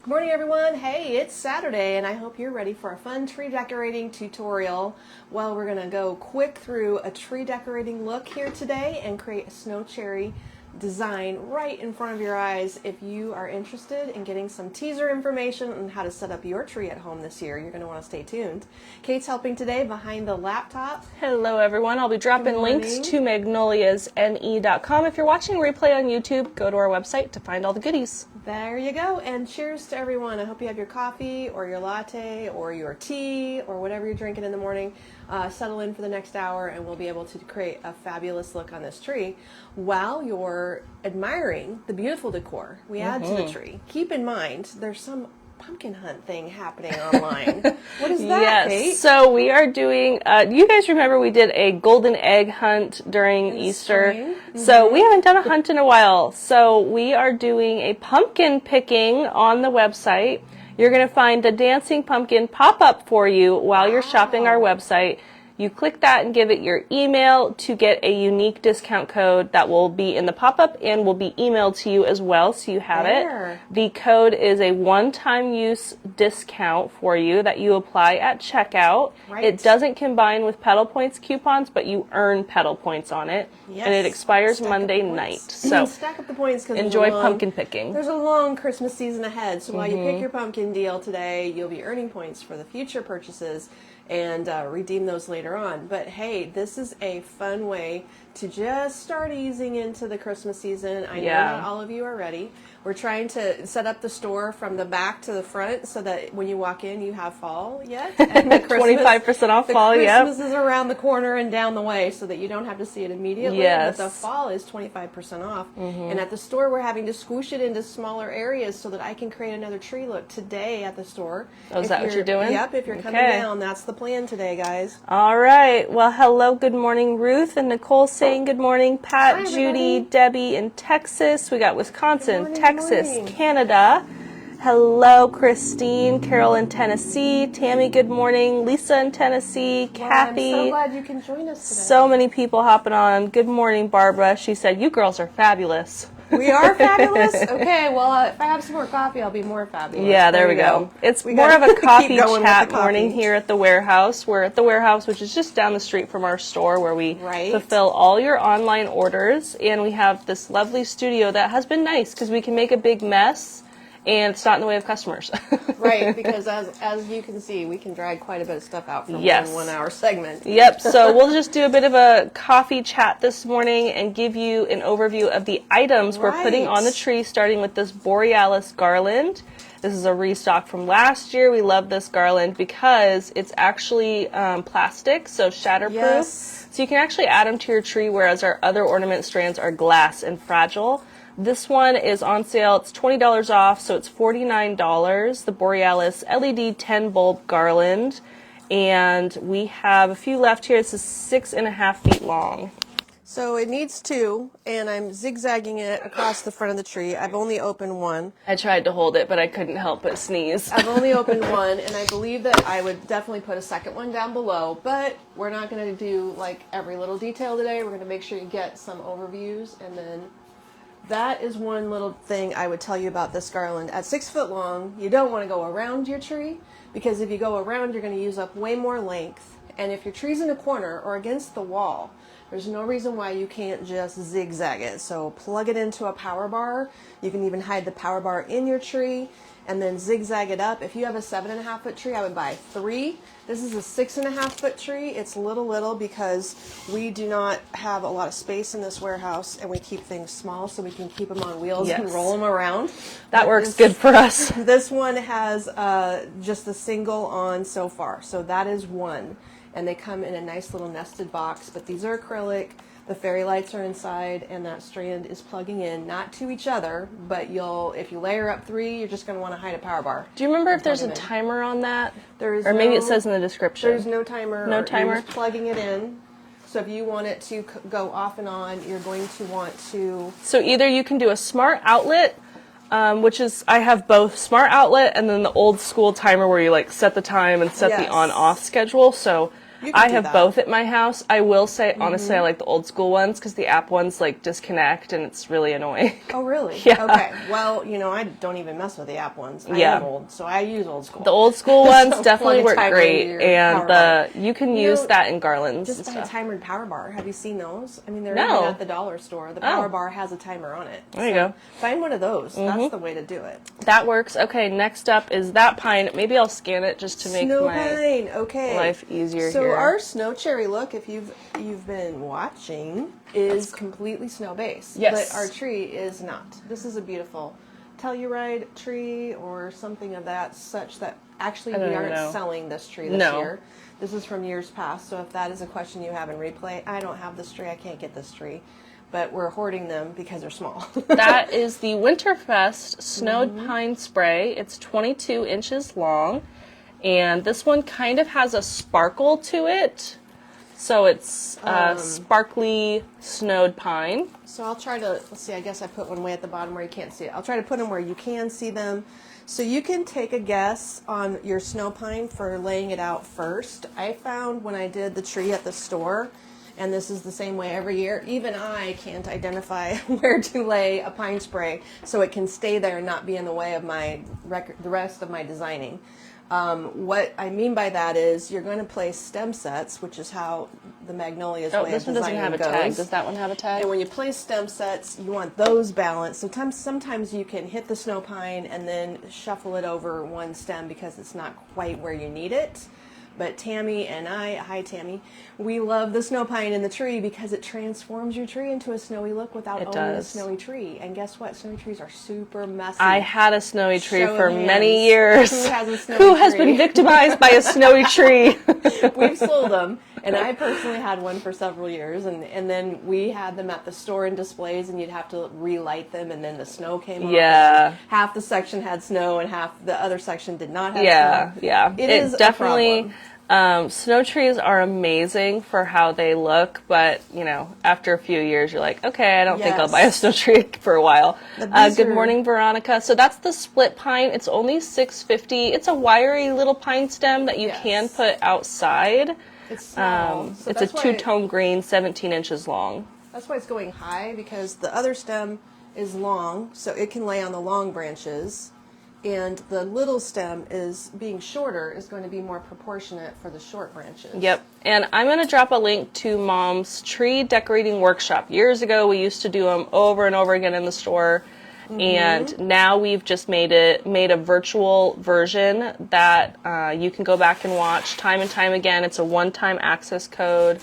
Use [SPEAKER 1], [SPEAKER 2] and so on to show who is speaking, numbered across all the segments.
[SPEAKER 1] Good morning, everyone. Hey, it's Saturday, and I hope you're ready for a fun tree decorating tutorial. Well, we're going to go quick through a tree decorating look here today and create a snow cherry design right in front of your eyes. If you are interested in getting some teaser information on how to set up your tree at home this year, you're going to want to stay tuned. Kate's helping today behind the laptop.
[SPEAKER 2] Hello, everyone. I'll be dropping links to magnoliasne.com. If you're watching a replay on YouTube, go to our website to find all the goodies.
[SPEAKER 1] There you go, and cheers to everyone. I hope you have your coffee or your latte or your tea or whatever you're drinking in the morning. Settle in for the next hour and we'll be able to create a fabulous look on this tree while you're admiring the beautiful decor we add to the tree. Keep in mind, there's some pumpkin hunt thing happening online. What is that,
[SPEAKER 2] Yes,
[SPEAKER 1] Kate?
[SPEAKER 2] so we are doing, you guys remember we did a golden egg hunt during Easter?
[SPEAKER 1] Spring?
[SPEAKER 2] So we haven't done a hunt in a while. So we are doing a pumpkin picking on the website. You're going to find a dancing pumpkin pop up for you while you're shopping our website. You click that and give it your email to get a unique discount code that will be in the pop-up and will be emailed to you as well, so you have it. The code is a one-time use discount for you that you apply at checkout.
[SPEAKER 1] Right.
[SPEAKER 2] It doesn't combine with Petal Points coupons, but you earn Petal Points on it.
[SPEAKER 1] Yes.
[SPEAKER 2] And it expires
[SPEAKER 1] Stack
[SPEAKER 2] Monday
[SPEAKER 1] up the
[SPEAKER 2] night.
[SPEAKER 1] points.
[SPEAKER 2] So
[SPEAKER 1] stack up the points because
[SPEAKER 2] enjoy pumpkin picking.
[SPEAKER 1] There's a long Christmas season ahead, so while you pick your pumpkin deal today, you'll be earning points for the future purchases and redeem those later on. But hey, this is a fun way to just start easing into the Christmas season. I know not all of you are ready. We're trying to set up the store from the back to the front so that when you walk in, you have fall yet. And the
[SPEAKER 2] 25% off fall,
[SPEAKER 1] Christmas is around the corner and down the way so that you don't have to see it immediately.
[SPEAKER 2] Yes.
[SPEAKER 1] But the fall is 25% off. And at the store, we're having to squish it into smaller areas so that I can create another tree look today at the store.
[SPEAKER 2] Oh, is that what you're doing?
[SPEAKER 1] Yep, if you're coming down, that's the plan today, guys.
[SPEAKER 2] All right. Well, hello, good morning, Ruth and Nicole saying good morning. Pat,
[SPEAKER 1] Hi,
[SPEAKER 2] Judy,
[SPEAKER 1] everybody.
[SPEAKER 2] Debbie in Texas. We got Wisconsin,
[SPEAKER 1] Good morning,
[SPEAKER 2] Texas,
[SPEAKER 1] good morning.
[SPEAKER 2] Canada. Hello, Christine, Carol in Tennessee, Tammy, good morning, Lisa in Tennessee, Kathy.
[SPEAKER 1] I'm so glad you can join us today.
[SPEAKER 2] So many people hopping on. Good morning, Barbara. She said, you girls are fabulous.
[SPEAKER 1] We are fabulous? Okay, well, if I have some more coffee, I'll be more fabulous.
[SPEAKER 2] Yeah, there we go. It's more of a coffee chat morning here at the warehouse. We're at the warehouse, which is just down the street from our store where we fulfill all your online orders. And we have this lovely studio that has been nice because we can make a big mess and it's not in the way of customers.
[SPEAKER 1] Right, because as you can see, we can drag quite a bit of stuff out from one 1 hour segment.
[SPEAKER 2] Yep, so we'll just do a bit of a coffee chat this morning and give you an overview of the items we're putting on the tree, starting with this Borealis garland. This is a restock from last year. We love this garland because it's actually plastic, so shatterproof.
[SPEAKER 1] Yes.
[SPEAKER 2] So you can actually add them to your tree, whereas our other ornament strands are glass and fragile. This one is on sale. It's $20 off, so it's $49. The Borealis LED 10 bulb garland. And we have a few left here. This is 6.5 feet long.
[SPEAKER 1] So it needs two, and I'm zigzagging it across the front of the tree. I've only opened one.
[SPEAKER 2] I tried to hold it, but I couldn't help but sneeze.
[SPEAKER 1] I've only opened one, and I believe that I would definitely put a second one down below, but we're not going to do like every little detail today. We're going to make sure you get some overviews, and then that is one little thing I would tell you about this garland. At 6 foot long, you don't want to go around your tree, because if you go around, you're going to use up way more length. And if your tree's in a corner or against the wall, there's no reason why you can't just zigzag it. So plug it into a power bar. You can even hide the power bar in your tree and then zigzag it up. If you have a 7.5 foot tree, I would buy 3. This is a 6.5 foot tree. It's little because we do not have a lot of space in this warehouse and we keep things small so we can keep them on wheels and roll them around.
[SPEAKER 2] That works good for us.
[SPEAKER 1] This one has just a single on so far. So that is one. And they come in a nice little nested box, but these are acrylic. The fairy lights are inside, and that strand is plugging in, not to each other, but if you layer up 3, you're just going to want to hide a power bar.
[SPEAKER 2] Do you remember if there's a timer on that?
[SPEAKER 1] There is,
[SPEAKER 2] or maybe it says in the description.
[SPEAKER 1] There's no timer.
[SPEAKER 2] No timer.
[SPEAKER 1] You're just plugging it in. So if you want it to go off and on, you're going to want to.
[SPEAKER 2] So either you can do a smart outlet, which is, I have both smart outlet and then the old school timer where you like set the time and set the on-off schedule. So
[SPEAKER 1] You can
[SPEAKER 2] I
[SPEAKER 1] do
[SPEAKER 2] have
[SPEAKER 1] that.
[SPEAKER 2] both at my house. I will say, honestly, I like the old school ones because the app ones like disconnect and it's really annoying.
[SPEAKER 1] Oh, really?
[SPEAKER 2] Yeah.
[SPEAKER 1] Okay. Well, I don't even mess with the app ones. I
[SPEAKER 2] Yeah.
[SPEAKER 1] am old, so I use old school.
[SPEAKER 2] The old school ones
[SPEAKER 1] So
[SPEAKER 2] definitely
[SPEAKER 1] plug a
[SPEAKER 2] work
[SPEAKER 1] timer
[SPEAKER 2] great,
[SPEAKER 1] into your
[SPEAKER 2] and
[SPEAKER 1] power bar.
[SPEAKER 2] you can use
[SPEAKER 1] know,
[SPEAKER 2] that in garlands
[SPEAKER 1] Just
[SPEAKER 2] and
[SPEAKER 1] buy a
[SPEAKER 2] stuff.
[SPEAKER 1] timered power bar. Have you seen those? I mean, they're
[SPEAKER 2] No.
[SPEAKER 1] even at the dollar store. The power
[SPEAKER 2] Oh.
[SPEAKER 1] bar has a timer on it.
[SPEAKER 2] There you go.
[SPEAKER 1] Find one of those. That's the way to do it.
[SPEAKER 2] That works. Okay, next up is that pine. Maybe I'll scan it just to make
[SPEAKER 1] Snow
[SPEAKER 2] my
[SPEAKER 1] pine. Okay.
[SPEAKER 2] life easier
[SPEAKER 1] So
[SPEAKER 2] here.
[SPEAKER 1] our snow cherry look, if you've been watching, is completely snow based.
[SPEAKER 2] Yes.
[SPEAKER 1] But our tree is not. This is a beautiful Telluride tree or something of that such that actually
[SPEAKER 2] I don't
[SPEAKER 1] we
[SPEAKER 2] even
[SPEAKER 1] aren't
[SPEAKER 2] know.
[SPEAKER 1] selling this tree this
[SPEAKER 2] No.
[SPEAKER 1] year. This is from years past. So if that is a question you have in replay, I don't have this tree. I can't get this tree. But we're hoarding them because they're small.
[SPEAKER 2] That is the Winterfest Snowed Pine Spray. It's 22 inches long, and this one kind of has a sparkle to it. So it's sparkly snowed pine.
[SPEAKER 1] So I'll try to, let's see, I guess I put one way at the bottom where you can't see it. I'll try to put them where you can see them. So you can take a guess on your snow pine for laying it out first. I found when I did the tree at the store, and this is the same way every year, even I can't identify where to lay a pine spray so it can stay there and not be in the way of the rest of my designing. What I mean by that is you're going to place stem sets, which is how the Magnolia's
[SPEAKER 2] Oh,
[SPEAKER 1] way
[SPEAKER 2] this
[SPEAKER 1] of
[SPEAKER 2] one doesn't
[SPEAKER 1] designing
[SPEAKER 2] have a
[SPEAKER 1] goes.
[SPEAKER 2] tag. Does that one have a tag?
[SPEAKER 1] And when you place stem sets, you want those balanced. Sometimes you can hit the snow pine and then shuffle it over one stem because it's not quite where you need it. But Tammy and I, hi Tammy, we love the snow pine in the tree because it transforms your tree into a snowy look without
[SPEAKER 2] It
[SPEAKER 1] owning a
[SPEAKER 2] does.
[SPEAKER 1] snowy tree. And guess what? Snowy trees are super messy.
[SPEAKER 2] I had a snowy tree
[SPEAKER 1] Show of
[SPEAKER 2] for
[SPEAKER 1] hands.
[SPEAKER 2] many years.
[SPEAKER 1] Who has a snowy
[SPEAKER 2] Who has
[SPEAKER 1] tree?
[SPEAKER 2] been victimized by a snowy tree?
[SPEAKER 1] We've sold them, and I personally had one for several years, and then we had them at the store in displays, and you'd have to relight them, and then the snow came off.
[SPEAKER 2] Yeah.
[SPEAKER 1] And half the section had snow, and half the other section did not have
[SPEAKER 2] Yeah,
[SPEAKER 1] snow.
[SPEAKER 2] yeah.
[SPEAKER 1] It is
[SPEAKER 2] definitely.
[SPEAKER 1] a problem.
[SPEAKER 2] Snow trees are amazing for how they look, but after a few years, you're like, okay, I don't think I'll
[SPEAKER 1] Yes.
[SPEAKER 2] buy a snow tree for a while.
[SPEAKER 1] These
[SPEAKER 2] Good
[SPEAKER 1] are-
[SPEAKER 2] morning, Veronica. So that's the split pine. It's only $6.50. It's a wiry little pine stem that you
[SPEAKER 1] Yes.
[SPEAKER 2] can put outside.
[SPEAKER 1] It's small. So
[SPEAKER 2] It's a
[SPEAKER 1] that's why-
[SPEAKER 2] two-tone green, 17 inches long.
[SPEAKER 1] That's why it's going high, because the other stem is long, so it can lay on the long branches. And the little stem is being shorter, is going to be more proportionate for the short branches.
[SPEAKER 2] Yep. And I'm going to drop a link to Mom's tree decorating workshop. Years ago, we used to do them over and over again in the store. And now we've just made a virtual version that you can go back and watch time and time again. It's a one-time access code.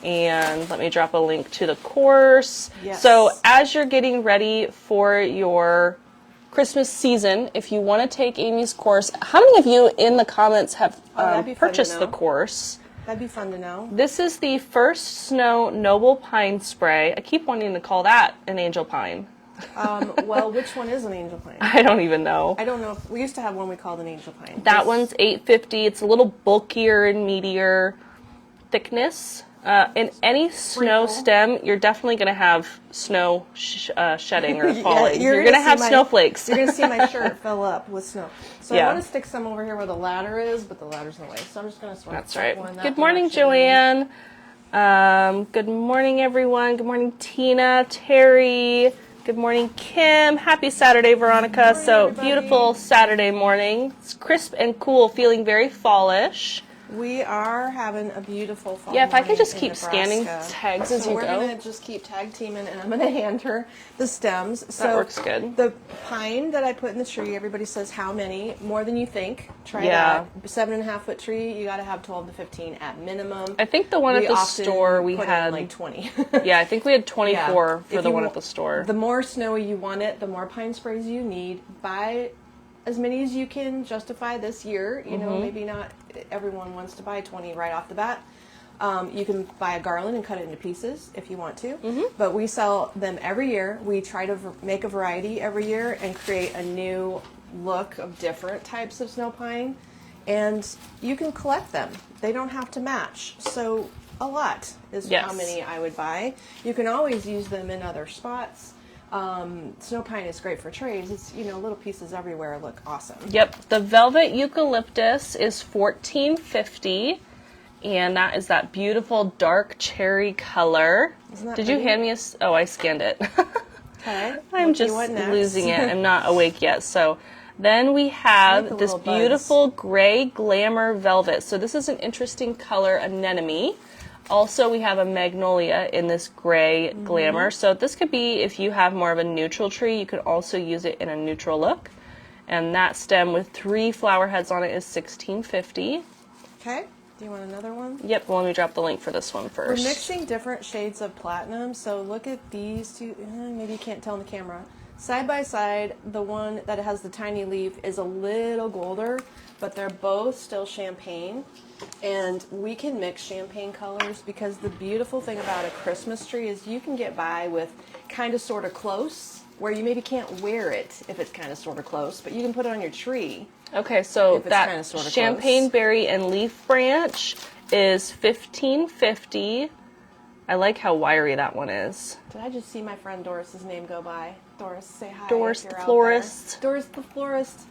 [SPEAKER 2] And let me drop a link to the course.
[SPEAKER 1] Yes.
[SPEAKER 2] So as you're getting ready for your Christmas season, if you want to take Amy's course, how many of you in the comments have
[SPEAKER 1] that'd be fun to
[SPEAKER 2] purchased the
[SPEAKER 1] know.
[SPEAKER 2] course?
[SPEAKER 1] That'd be fun to know.
[SPEAKER 2] This is the First Snow Noble Pine Spray. I keep wanting to call that an angel pine.
[SPEAKER 1] Well, which one is an angel pine?
[SPEAKER 2] I don't even know.
[SPEAKER 1] I don't know. We used to have one we called an angel pine.
[SPEAKER 2] That one's $8.50. It's a little bulkier and meatier thickness. In any snow
[SPEAKER 1] Sprinkle.
[SPEAKER 2] stem, you're definitely going to have snow shedding or
[SPEAKER 1] Yeah,
[SPEAKER 2] falling. You're going to
[SPEAKER 1] see
[SPEAKER 2] have
[SPEAKER 1] my-
[SPEAKER 2] snowflakes.
[SPEAKER 1] You're going to see my shirt fill up with snow. So
[SPEAKER 2] Yeah.
[SPEAKER 1] I want to stick some over here where the ladder is, but the ladder's in the way. So I'm just going to sort of
[SPEAKER 2] That's
[SPEAKER 1] put
[SPEAKER 2] right.
[SPEAKER 1] one that
[SPEAKER 2] Good morning,
[SPEAKER 1] direction.
[SPEAKER 2] Joanne. Good morning, everyone. Good morning, Tina, Terry. Good morning, Kim. Happy Saturday, Veronica. So
[SPEAKER 1] everybody.
[SPEAKER 2] beautiful Saturday morning. It's crisp and cool, feeling very fallish.
[SPEAKER 1] We are having a beautiful fall.
[SPEAKER 2] Yeah, if I could
[SPEAKER 1] morning
[SPEAKER 2] just
[SPEAKER 1] in
[SPEAKER 2] keep scanning
[SPEAKER 1] Nebraska.
[SPEAKER 2] tags as
[SPEAKER 1] So
[SPEAKER 2] you
[SPEAKER 1] we're
[SPEAKER 2] go.
[SPEAKER 1] going to just keep tag teaming, and I'm going to hand her the stems.
[SPEAKER 2] That works good.
[SPEAKER 1] The pine that I put in the tree, everybody says how many? More than you think. Try
[SPEAKER 2] Yeah.
[SPEAKER 1] that. 7.5 foot tree, you got to have 12 to 15 at minimum.
[SPEAKER 2] I think the one
[SPEAKER 1] We
[SPEAKER 2] at the
[SPEAKER 1] often
[SPEAKER 2] store we
[SPEAKER 1] put in,
[SPEAKER 2] had
[SPEAKER 1] like 20.
[SPEAKER 2] Yeah, I think we had 24
[SPEAKER 1] Yeah.
[SPEAKER 2] for the one at the store.
[SPEAKER 1] The more snowy you want it, the more pine sprays you need. Buy as many as you can justify this year. You know, maybe not everyone wants to buy 20 right off the bat. You can buy a garland and cut it into pieces if you want to. But we sell them every year. We try to make a variety every year and create a new look of different types of snow pine. And you can collect them. They don't have to match. So a lot is
[SPEAKER 2] Yes.
[SPEAKER 1] how many I would buy. You can always use them in other spots. Snow pine is great for trays. It's, little pieces everywhere look awesome.
[SPEAKER 2] Yep, the velvet eucalyptus is $14.50, And that is that beautiful dark cherry color.
[SPEAKER 1] Isn't that
[SPEAKER 2] Did you
[SPEAKER 1] pretty?
[SPEAKER 2] hand me oh, I scanned it.
[SPEAKER 1] Okay.
[SPEAKER 2] I'm
[SPEAKER 1] what do you
[SPEAKER 2] just
[SPEAKER 1] want next?
[SPEAKER 2] losing it. I'm not awake yet. So then we
[SPEAKER 1] I like
[SPEAKER 2] have
[SPEAKER 1] the
[SPEAKER 2] this
[SPEAKER 1] little buds.
[SPEAKER 2] beautiful gray glamour velvet. So this is an interesting color anemone. Also, we have a magnolia in this gray glamour. So this could be, if you have more of a neutral tree, you could also use it in a neutral look. And that stem with 3 flower heads on it is $16.50.
[SPEAKER 1] Okay. Do you want another one?
[SPEAKER 2] Yep, well, let me drop the link for this one
[SPEAKER 1] We're
[SPEAKER 2] first.
[SPEAKER 1] mixing different shades of platinum, so look at these two. Maybe you can't tell on the camera. Side by side, the one that has the tiny leaf is a little golder, but they're both still champagne. And we can mix champagne colors because the beautiful thing about a Christmas tree is you can get by with kind of sort of close, where you maybe can't wear it if it's kind of sort of close, but you can put it on your tree.
[SPEAKER 2] Okay, so
[SPEAKER 1] If it's
[SPEAKER 2] that
[SPEAKER 1] kinda sorta
[SPEAKER 2] champagne
[SPEAKER 1] close.
[SPEAKER 2] berry and leaf branch is $15.50. I like how wiry that one is.
[SPEAKER 1] Did I just see my friend Doris's name go by? Doris, say hi.
[SPEAKER 2] Doris
[SPEAKER 1] if
[SPEAKER 2] the
[SPEAKER 1] you're out
[SPEAKER 2] florist.
[SPEAKER 1] there. Doris the florist.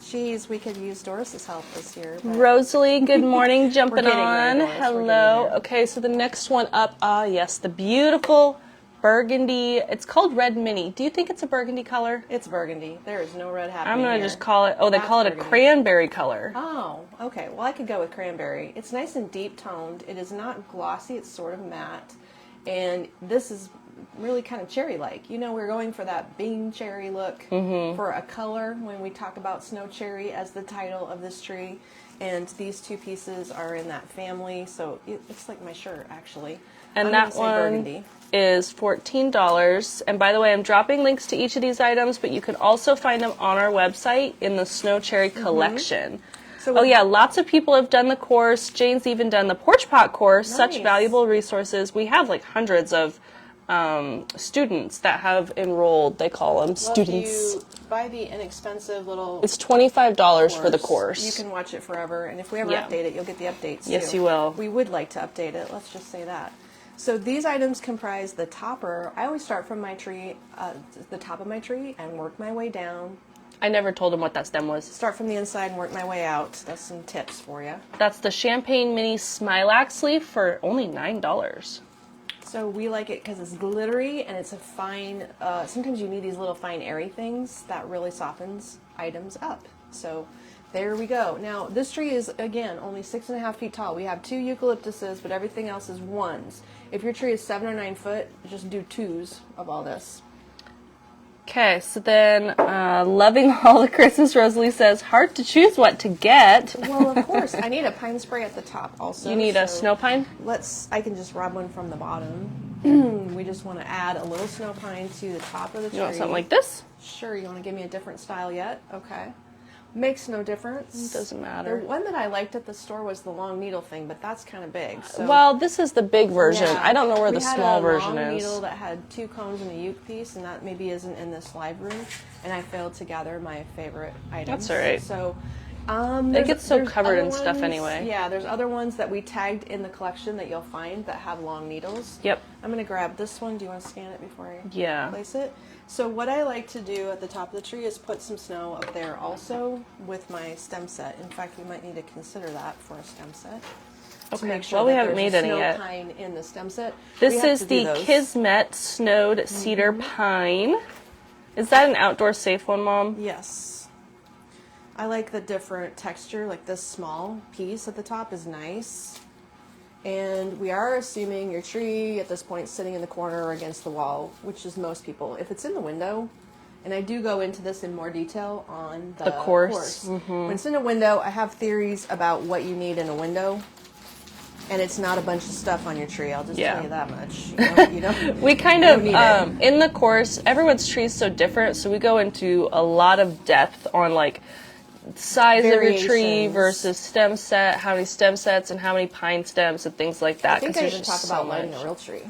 [SPEAKER 1] Jeez, we could use Doris's help this year. but-
[SPEAKER 2] Rosalie, good morning, jumping
[SPEAKER 1] getting
[SPEAKER 2] on.
[SPEAKER 1] there, Doris, we're getting
[SPEAKER 2] Hello.
[SPEAKER 1] there.
[SPEAKER 2] Okay, so the next one up, yes, the beautiful burgundy. It's called Red Mini. Do you think it's a burgundy color?
[SPEAKER 1] It's burgundy. There is no red happening
[SPEAKER 2] I'm going to
[SPEAKER 1] here.
[SPEAKER 2] just call it, they
[SPEAKER 1] That's
[SPEAKER 2] call it a
[SPEAKER 1] burgundy.
[SPEAKER 2] cranberry color.
[SPEAKER 1] Oh, okay. Well, I could go with cranberry. It's nice and deep toned. It is not glossy. It's sort of matte. And this is really kind of cherry-like. You know, we're going for that bean cherry look for a color when we talk about snow cherry as the title of this tree. And these two pieces are in that family, so it's like my shirt, actually.
[SPEAKER 2] And
[SPEAKER 1] I'm
[SPEAKER 2] that
[SPEAKER 1] gonna say
[SPEAKER 2] one
[SPEAKER 1] burgundy.
[SPEAKER 2] is $14. And by the way, I'm dropping links to each of these items, but you can also find them on our website in the Snow Cherry collection.
[SPEAKER 1] So
[SPEAKER 2] Oh yeah, lots of people have done the course. Jane's even done the porch pot course. Such
[SPEAKER 1] Nice.
[SPEAKER 2] valuable resources. We have like hundreds of students that have enrolled. They call them
[SPEAKER 1] Well,
[SPEAKER 2] students.
[SPEAKER 1] if you buy the inexpensive little
[SPEAKER 2] It's $25 for the course.
[SPEAKER 1] You can watch it forever, and if we ever
[SPEAKER 2] Yeah.
[SPEAKER 1] update it, you'll get the updates.
[SPEAKER 2] Yes,
[SPEAKER 1] too.
[SPEAKER 2] you will.
[SPEAKER 1] We would like to update it. Let's just say that. So these items comprise the topper. I always start from my tree, the top of my tree, and work my way down.
[SPEAKER 2] I never told them what that stem was.
[SPEAKER 1] Start from the inside and work my way out. That's some tips for you.
[SPEAKER 2] That's the Champagne Mini Smilax leaf for only $9.
[SPEAKER 1] So we like it because it's glittery and it's a fine. Sometimes you need these little fine airy things that really softens items up. So there we go. Now this tree is again only 6.5 feet tall. We have 2 eucalyptuses, but everything else is 1s. If your tree is 7 or 9 foot, just do 2s of all this.
[SPEAKER 2] Okay, so then loving all the Christmas, Rosalie says, hard to choose what to get.
[SPEAKER 1] Well, of course, I need a pine spray at the top also.
[SPEAKER 2] You need a
[SPEAKER 1] so
[SPEAKER 2] snow pine?
[SPEAKER 1] I can just rub one from the bottom. We just want to add a little snow pine to the top of the tree.
[SPEAKER 2] You want something like this?
[SPEAKER 1] Sure, you want to give me a different style yet? Okay. Makes no difference.
[SPEAKER 2] Doesn't matter.
[SPEAKER 1] The one that I liked at the store was the long needle thing, but that's kind of big. So
[SPEAKER 2] Well, this is the big version.
[SPEAKER 1] yeah.
[SPEAKER 2] I don't know where
[SPEAKER 1] We
[SPEAKER 2] the
[SPEAKER 1] had
[SPEAKER 2] small
[SPEAKER 1] a
[SPEAKER 2] version
[SPEAKER 1] long
[SPEAKER 2] is.
[SPEAKER 1] needle that had 2 cones and a uke piece, and that maybe isn't in this live room. And I failed to gather my favorite items.
[SPEAKER 2] That's all right.
[SPEAKER 1] So
[SPEAKER 2] It gets so
[SPEAKER 1] there's
[SPEAKER 2] covered
[SPEAKER 1] other
[SPEAKER 2] in stuff
[SPEAKER 1] ones-
[SPEAKER 2] anyway.
[SPEAKER 1] Yeah, there's other ones that we tagged in the collection that you'll find that have long needles.
[SPEAKER 2] Yep.
[SPEAKER 1] I'm going to grab this one. Do you want to scan it before I
[SPEAKER 2] Yeah.
[SPEAKER 1] place it? So what I like to do at the top of the tree is put some snow up there also with my stem set. In fact, we might need to consider that for a stem set. To
[SPEAKER 2] Okay.
[SPEAKER 1] make sure
[SPEAKER 2] Well, we
[SPEAKER 1] that
[SPEAKER 2] haven't
[SPEAKER 1] there's
[SPEAKER 2] made
[SPEAKER 1] a
[SPEAKER 2] any
[SPEAKER 1] snow
[SPEAKER 2] yet.
[SPEAKER 1] pine in the stem set.
[SPEAKER 2] This
[SPEAKER 1] We have
[SPEAKER 2] is
[SPEAKER 1] to do
[SPEAKER 2] the
[SPEAKER 1] those.
[SPEAKER 2] Kismet Snowed Cedar Pine. Is that an outdoor safe one, Mom?
[SPEAKER 1] Yes. I like the different texture, like this small piece at the top is nice. And we are assuming your tree at this point is sitting in the corner or against the wall, which is most people. If it's in the window, and I do go into this in more detail on the
[SPEAKER 2] course.
[SPEAKER 1] When it's in a window, I have theories about what you need in a window. And it's not a bunch of stuff on your tree, I'll just
[SPEAKER 2] Yeah.
[SPEAKER 1] tell you that much. You know?
[SPEAKER 2] We kind
[SPEAKER 1] You
[SPEAKER 2] of,
[SPEAKER 1] don't need it.
[SPEAKER 2] in the course, everyone's tree is so different, so we go into a lot of depth on like size of your tree
[SPEAKER 1] Variations.
[SPEAKER 2] versus stem set, how many stem sets and how many pine stems and things like that.
[SPEAKER 1] I think
[SPEAKER 2] 'cause
[SPEAKER 1] I
[SPEAKER 2] there's
[SPEAKER 1] even
[SPEAKER 2] just
[SPEAKER 1] talk
[SPEAKER 2] so
[SPEAKER 1] about lighting
[SPEAKER 2] much.
[SPEAKER 1] a real tree.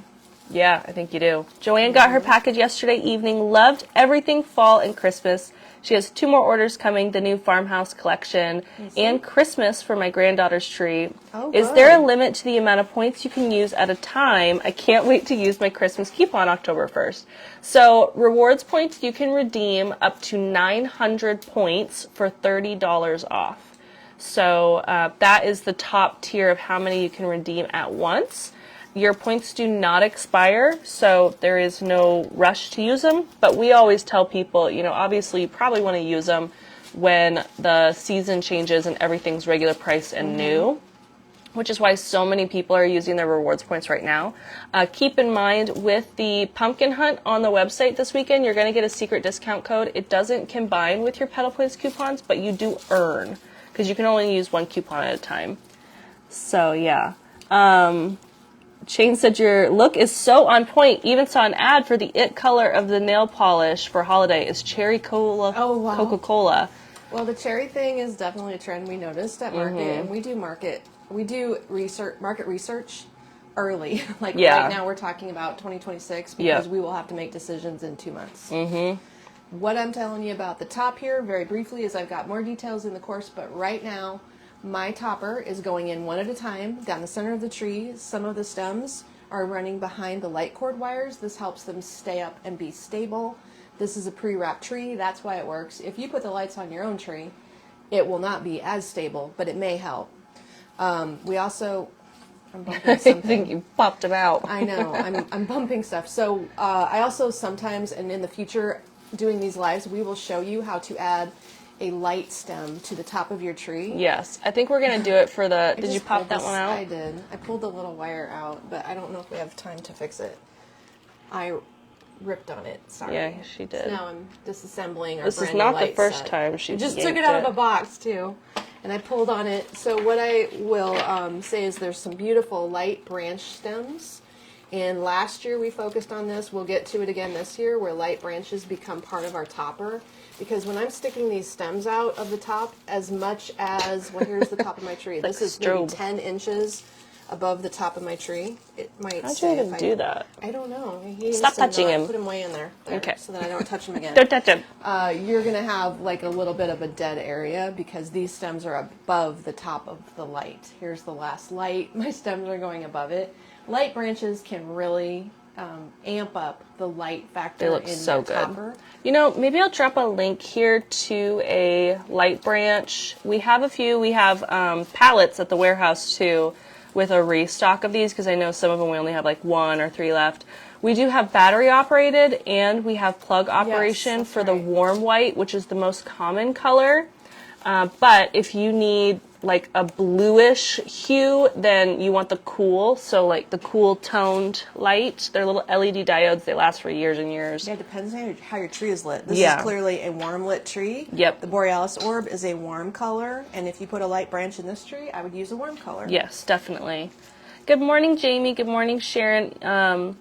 [SPEAKER 2] Yeah, I think you do. Joanne got her package yesterday evening. Loved everything fall and Christmas. She has 2 more orders coming, the new farmhouse collection and Christmas for my granddaughter's tree.
[SPEAKER 1] Oh,
[SPEAKER 2] Is there a
[SPEAKER 1] good.
[SPEAKER 2] limit to the amount of points you can use at a time? I can't wait to use my Christmas coupon October 1st. So rewards points, you can redeem up to 900 points for $30 off. So that is the top tier of how many you can redeem at once. Your points do not expire, so there is no rush to use them. But we always tell people, obviously you probably want to use them when the season changes and everything's regular price and new, which is why so many people are using their rewards points right now. Keep in mind, with the pumpkin hunt on the website this weekend, you're going to get a secret discount code. It doesn't combine with your Pedal Points coupons, but you do earn, because you can only use one coupon at a time. So, yeah. Shane said your look is so on point. Even saw an ad for the it color of the nail polish for holiday is cherry cola.
[SPEAKER 1] Oh, wow.
[SPEAKER 2] Coca-Cola.
[SPEAKER 1] Well, the cherry thing is definitely a trend we noticed at market, and we do market research early. Right now we're talking about 2026 because we will have to make decisions in 2 months. What I'm telling you about the top here, very briefly, is I've got more details in the course, but right now, my topper is going in one at a time down the center of the tree. Some of the stems are running behind the light cord wires. This helps them stay up and be stable. This is a pre-wrapped tree. That's why it works. If you put the lights on your own tree, it will not be as stable, but it may help. We also... I'm bumping something.
[SPEAKER 2] I think you popped them out.
[SPEAKER 1] I know. I'm bumping stuff. So I also sometimes, and in the future, doing these lives, we will show you how to add a light stem to the top of your tree.
[SPEAKER 2] Yes. I think we're going to do it for the... Did you pop that one out?
[SPEAKER 1] I did. I pulled the little wire out, but I don't know if we have time to fix it. I ripped on it. Sorry.
[SPEAKER 2] Yeah, she did.
[SPEAKER 1] So now I'm disassembling our
[SPEAKER 2] This
[SPEAKER 1] brand
[SPEAKER 2] is
[SPEAKER 1] new
[SPEAKER 2] not the
[SPEAKER 1] light
[SPEAKER 2] first
[SPEAKER 1] set.
[SPEAKER 2] time she
[SPEAKER 1] I just
[SPEAKER 2] yanked
[SPEAKER 1] took it out of
[SPEAKER 2] it.
[SPEAKER 1] the box, too. And I pulled on it. So what I will say is there's some beautiful light branch stems. And last year we focused on this. We'll get to it again this year, where light branches become part of our topper. Because when I'm sticking these stems out of the top, as much as, well, here's the top of my tree. This is maybe 10 inches above the top of my tree. It might
[SPEAKER 2] How'd you
[SPEAKER 1] say
[SPEAKER 2] even do that?
[SPEAKER 1] I don't know. He
[SPEAKER 2] Stop touching him.
[SPEAKER 1] Put him way in there.
[SPEAKER 2] Okay.
[SPEAKER 1] So that I don't touch him again.
[SPEAKER 2] Don't touch him.
[SPEAKER 1] You're going to have like a little bit of a dead area because these stems are above the top of the light. Here's the last light. My stems are going above it. Light branches can really amp up the light factor.
[SPEAKER 2] They look
[SPEAKER 1] in
[SPEAKER 2] so
[SPEAKER 1] your
[SPEAKER 2] good.
[SPEAKER 1] topper.
[SPEAKER 2] Maybe I'll drop a link here to a light branch. We have a few. We have pallets at the warehouse too, with a restock of these, because I know some of them we only have like 1 or 3 left. We do have battery operated, and we have plug operation
[SPEAKER 1] that's
[SPEAKER 2] for the
[SPEAKER 1] right.
[SPEAKER 2] warm white, which is the most common color. But if you need like a bluish hue, then you want the cool, so like the cool toned light. They're little LED diodes. They last for years and years.
[SPEAKER 1] Yeah, it depends on how your tree is lit. This
[SPEAKER 2] Yeah.
[SPEAKER 1] is clearly a warm lit tree.
[SPEAKER 2] Yep.
[SPEAKER 1] The Borealis orb is a warm color, and if you put a light branch in this tree, I would use a warm color.
[SPEAKER 2] Yes, definitely. Good morning, Jamie. Good morning, Sharon.